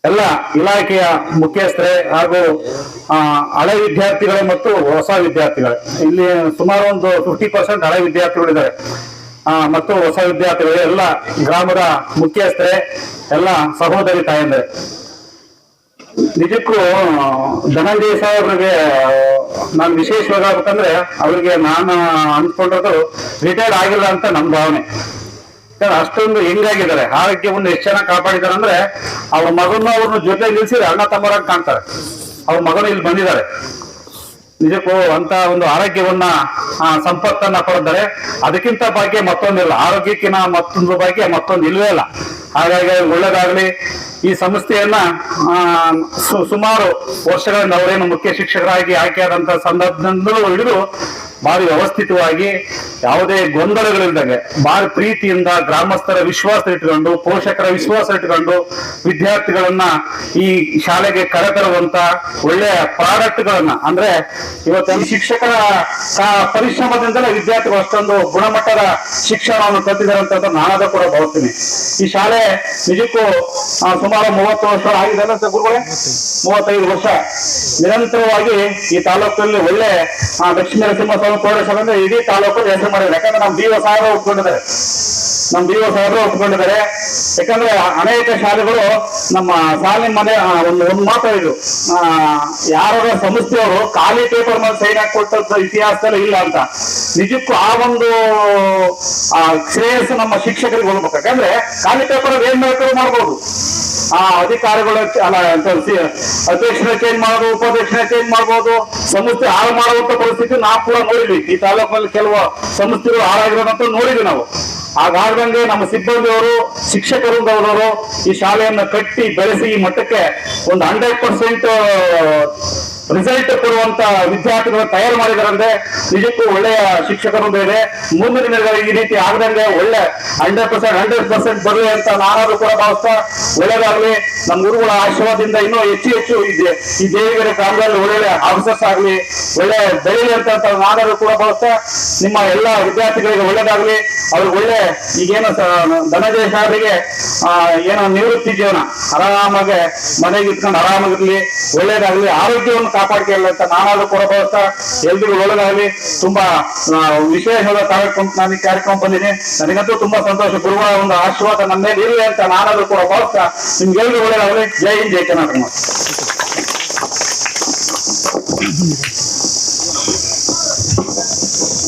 S9: ಎಲ್ಲ ಇಲಾಖೆಯ ಮುಖ್ಯಸ್ಥರೇ ಹಾಗೂ ಹಳೆ ವಿದ್ಯಾರ್ಥಿಗಳೇ ಮತ್ತು ಹೊಸ ವಿದ್ಯಾರ್ಥಿಗಳೇ. ಇಲ್ಲಿ ಸುಮಾರು ಒಂದು 50% ಹಳೆ ವಿದ್ಯಾರ್ಥಿಗಳಿದ್ದಾರೆ ಮತ್ತು ಹೊಸ ವಿದ್ಯಾರ್ಥಿಗಳೇ, ಎಲ್ಲ ಗ್ರಾಮದ ಮುಖ್ಯಸ್ಥರೇ, ಎಲ್ಲ ಸಹೋದರಿ ತಾಯಂದ್ರೆ. ನಿಜಕ್ಕೂ ಧನಂಜಯ ಸಾಹೇಬ್ರಿಗೆ ನಾನು ವಿಶೇಷವಾಗಿ ಆಗ್ಬೇಕಂದ್ರೆ ಅವರಿಗೆ ನಾನು ಅನ್ಸ್ಕೊಂಡದ್ದು ರಿಟೈರ್ಡ್ ಆಗಿಲ್ಲ ಅಂತ ನನ್ನ ಭಾವನೆ. ಅಷ್ಟೊಂದು ಹೆಂಗಾಗಿದ್ದಾರೆ, ಆರೋಗ್ಯವನ್ನು ಎಷ್ಟು ಚೆನ್ನಾಗಿ ಕಾಪಾಡಿದ್ದಾರೆ ಅಂದ್ರೆ ಅವ್ರ ಮಗನ ಅವ್ರನ್ನ ಜೊತೆ ನಿಲ್ಸಿದ್ರೆ ಅಣ್ಣ ತಮ್ಮರಾಗಿ ಕಾಣ್ತಾರೆ. ಅವ್ರ ಮಗನು ಇಲ್ಲಿ ಬಂದಿದ್ದಾರೆ. ನಿಜಕ್ಕೂ ಅಂತ ಒಂದು ಆರೋಗ್ಯವನ್ನ ಸಂಪತ್ತನ್ನ ಕೊಡಿದ್ದಾರೆ. ಅದಕ್ಕಿಂತ ಭಾಗ್ಯ ಮತ್ತೊಂದಿಲ್ಲ, ಆರೋಗ್ಯಕ್ಕಿಂತ ಮತ್ತೊಂದು ಭಾಗ್ಯ ಮತ್ತೊಂದು ಇಲ್ವೇ ಇಲ್ಲ. ಹಾಗಾಗಿ ಒಳ್ಳೇದಾಗ್ಲಿ. ಈ ಸಂಸ್ಥೆಯನ್ನ ಸುಮಾರು ವರ್ಷಗಳಿಂದ ಅವರೇನು ಮುಖ್ಯ ಶಿಕ್ಷಕರಾಗಿ ಆಯ್ಕೆಯಾದಂತ ಸಂದರ್ಭದಿಂದಲೂ ಹಿಡಿದು ಭಾರಿ ವ್ಯವಸ್ಥಿತವಾಗಿ, ಯಾವುದೇ ಗೊಂದಲಗಳಿಲ್ದಂಗೆ, ಭಾರಿ ಪ್ರೀತಿಯಿಂದ ಗ್ರಾಮಸ್ಥರ ವಿಶ್ವಾಸ ಇಟ್ಕೊಂಡು, ಪೋಷಕರ ವಿಶ್ವಾಸ ಇಟ್ಕೊಂಡು ವಿದ್ಯಾರ್ಥಿಗಳನ್ನ ಈ ಶಾಲೆಗೆ ಕರೆತರುವಂತ ಒಳ್ಳೆಯ ಪ್ರಾಡಕ್ಟ್ಗಳನ್ನ, ಅಂದ್ರೆ ಇವತ್ತು ಶಿಕ್ಷಕರ ಪರಿಶ್ರಮದಿಂದಲೇ ವಿದ್ಯಾರ್ಥಿಗಳು ಅಷ್ಟೊಂದು ಗುಣಮಟ್ಟದ ಶಿಕ್ಷಣವನ್ನು ಕಲಿತಿದ್ದಾರೆ ಅಂತ ನಾನಾದ ಕೂಡ ಭಾವಿಸ್ತೀನಿ. ಈ ಶಾಲೆ ನಿಜಕ್ಕೂ ಸುಮಾರು 30 ವರ್ಷ ಆಗಿದೆ ಅಲ್ಲ ಗುರುಗಳೇ, 35 ವರ್ಷ ನಿರಂತರವಾಗಿ ಈ ತಾಲೂಕಲ್ಲಿ ಒಳ್ಳೆ ಲಕ್ಷ್ಮೀ ನರಸಿಂಹಸ್ವಾಮಿ ಪ್ರೌಢಶಾಲೆ ಅಂದ್ರೆ ಇಡೀ ತಾಲೂಕಲ್ಲಿ ಹೆಸರು ಮಾಡಿದ್ದಾರೆ. ಯಾಕಂದ್ರೆ ನಮ್ಮ ಡಿ.ಒ ಸಾಹೇಬರು ಒಪ್ಕೊಂಡಿದ್ದಾರೆ. ಯಾಕಂದ್ರೆ ಅನೇಕ ಶಾಲೆಗಳು ನಮ್ಮ ಶಾಲೆ ಮನೆ ಒಂದು ಮಾತು ಇದು, ಯಾರ ಸಂಸ್ಥೆಯವರು ಖಾಲಿ ಪೇಪರ್ ಮೇಲೆ ಸೈನ್ ಹಾಕೊಟ್ಟದ್ದು ಇತಿಹಾಸದಲ್ಲಿ ಇಲ್ಲ ಅಂತ. ನಿಜಕ್ಕೂ ಆ ಒಂದು ಶ್ರೇಯಸ್ಸು ನಮ್ಮ ಶಿಕ್ಷಕರಿಗೆ ಹೋಗ್ಬೇಕು. ಯಾಕಂದ್ರೆ ಖಾಲಿ ಪೇಪರ್ ಏನ್ ಬೇಕಾದ್ರೂ ಮಾಡ್ಬೋದು. ಆ ಅಧಿಕಾರಿಗಳು ಅಧ್ಯಕ್ಷನ ಚೇಂಜ್ ಮಾಡೋದು, ಉಪಾಧ್ಯಕ್ಷನ ಚೇಂಜ್ ಮಾಡ್ಬೋದು, ಸಂಸ್ಥೆ ಹಾಳು ಮಾಡುವಂತ ಪರಿಸ್ಥಿತಿ ನಾವು ಕೂಡ ನೋಡಿದ್ವಿ. ಈ ತಾಲೂಕಿನಲ್ಲಿ ಕೆಲವು ಸಂಸ್ಥೆಗಳು ಹಾಳಾಗಿರೋದಂತ ನೋಡಿದ್ವಿ ನಾವು. ಹಾಗಾದಂಗೆ ನಮ್ಮ ಸಿಬ್ಬಂದಿಯವರು, ಶಿಕ್ಷಕರು ಈ ಶಾಲೆಯನ್ನು ಕಟ್ಟಿ ಬೆಳೆಸಿ ಈ ಮಟ್ಟಕ್ಕೆ ಒಂದು 100% ರಿಸಲ್ಟ್ ಕೊಡುವಂತ ವಿದ್ಯಾರ್ಥಿಗಳು ತಯಾರು ಮಾಡಿದಾರಂದ್ರೆ ನಿಜಕ್ಕೂ ಒಳ್ಳೆಯ ಶಿಕ್ಷಕರು ಇದೆ. ಮುಂದಿನ ದಿನಗಳಲ್ಲಿ ಈ ರೀತಿ ಆಗದಂಗೆ ಒಳ್ಳೆ 100% ಬರಲಿ ಅಂತ ನಾನಾದ್ರೂ ಕೂಡ ಭಾವಿಸ್ತಾ, ಒಳ್ಳೆದಾಗ್ಲಿ. ನಮ್ಮ ಗುರುಗಳ ಆಶೀರ್ವಾದದಿಂದ ಇನ್ನೂ ಹೆಚ್ಚು ಈ ದೇವಿಗೆರೆ ಗ್ರಾಮದಲ್ಲಿ ಒಳ್ಳೆ ಆಫೀಸರ್ಸ್ ಆಗ್ಲಿ, ಒಳ್ಳೆ ಬೆಳೀಲಿ ಅಂತ ನಾನಾದ್ರೂ ಕೂಡ ಭಾವಿಸ್ತಾ, ನಿಮ್ಮ ಎಲ್ಲ ವಿದ್ಯಾರ್ಥಿಗಳಿಗೆ ಒಳ್ಳೇದಾಗ್ಲಿ. ಅವ್ರಿಗೆ ಒಳ್ಳೆ ಈಗೇನು ಧನಂಜಯ ಸಾಹೇಬರಿಗೆ ಏನೋ ನಿವೃತ್ತಿ ಜೀವನ ಆರಾಮಾಗಿ ಮನೆಗೆ ಇಟ್ಕೊಂಡು ಆರಾಮಾಗಿರ್ಲಿ, ಒಳ್ಳೇದಾಗ್ಲಿ, ಆರೋಗ್ಯವನ್ನು ಕಾಪಾಡ್ಕೊಳ್ಳಿ ಅಂತ ನಾನಾದ್ರೂ ಕೂಡ ಭಾವಿಸ್ತಾ ಎಲ್ರಿಗೂ ಒಳ್ಳೇದಾಗ್ಲಿ. ತುಂಬಾ ವಿಶೇಷವಾದ ಕಾರ್ಯಕ್ರಮ ಬಂದಿದೆ. ನನಗಂತೂ ತುಂಬಾ ಸಂತೋಷ. ಗುರುಗಳ ಒಂದು ಆಶೀರ್ವಾದ ನಮ್ಮ ಮೇಲೆ ಇರಲಿ ಅಂತ ನಾನಾದ್ರೂ ಕೂಡ ಭಾವಿಸ್ತಾ ನಿಮ್ಗೆಲ್ರಿಗೂ ಒಳ್ಳೇದಾಗ್ಲಿ. ಜೈ ಹಿಂದ್, ಜೈ ಕರ್ನಾಟಕ.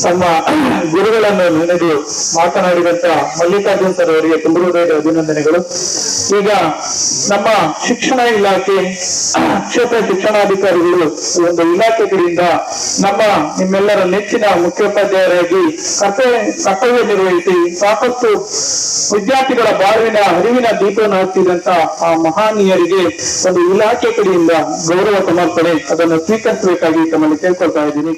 S3: ತಮ್ಮ ಗುರುಗಳನ್ನು ನೆನೆದು ಮಾತನಾಡಿದಂತ ಮಲ್ಲಿಕಾರ್ಜುನ್ ಸರ್ ಅವರಿಗೆ ತುಂಬ ಹೃದಯದ ಅಭಿನಂದನೆಗಳು. ಈಗ ನಮ್ಮ ಶಿಕ್ಷಣ ಇಲಾಖೆ, ಕ್ಷೇತ್ರ ಶಿಕ್ಷಣಾಧಿಕಾರಿಗಳು ಒಂದು ಇಲಾಖೆ ಕಡೆಯಿಂದ ನಿಮ್ಮೆಲ್ಲರ ನೆಚ್ಚಿನ ಮುಖ್ಯೋಪಾಧ್ಯಾಯರಾಗಿ ಕರ್ತವ್ಯ ನಿರ್ವಹಿಸಿ ಸಾಕಷ್ಟು ವಿದ್ಯಾರ್ಥಿಗಳ ಬಾಳಿನ ಅರಿವಿನ ದೀಪವನ್ನು ಹಚ್ಚಿದಂತ ಆ ಮಹಾನೀಯರಿಗೆ ಒಂದು ಇಲಾಖೆ ಕಡೆಯಿಂದ ಗೌರವ ಸಮರ್ಪಣೆ ಅದನ್ನು ಸ್ವೀಕರಿಸಬೇಕಾಗಿ ತಮ್ಮಲ್ಲಿ ಕೇಳ್ಕೊಳ್ತಾ ಇದ್ದೀನಿ.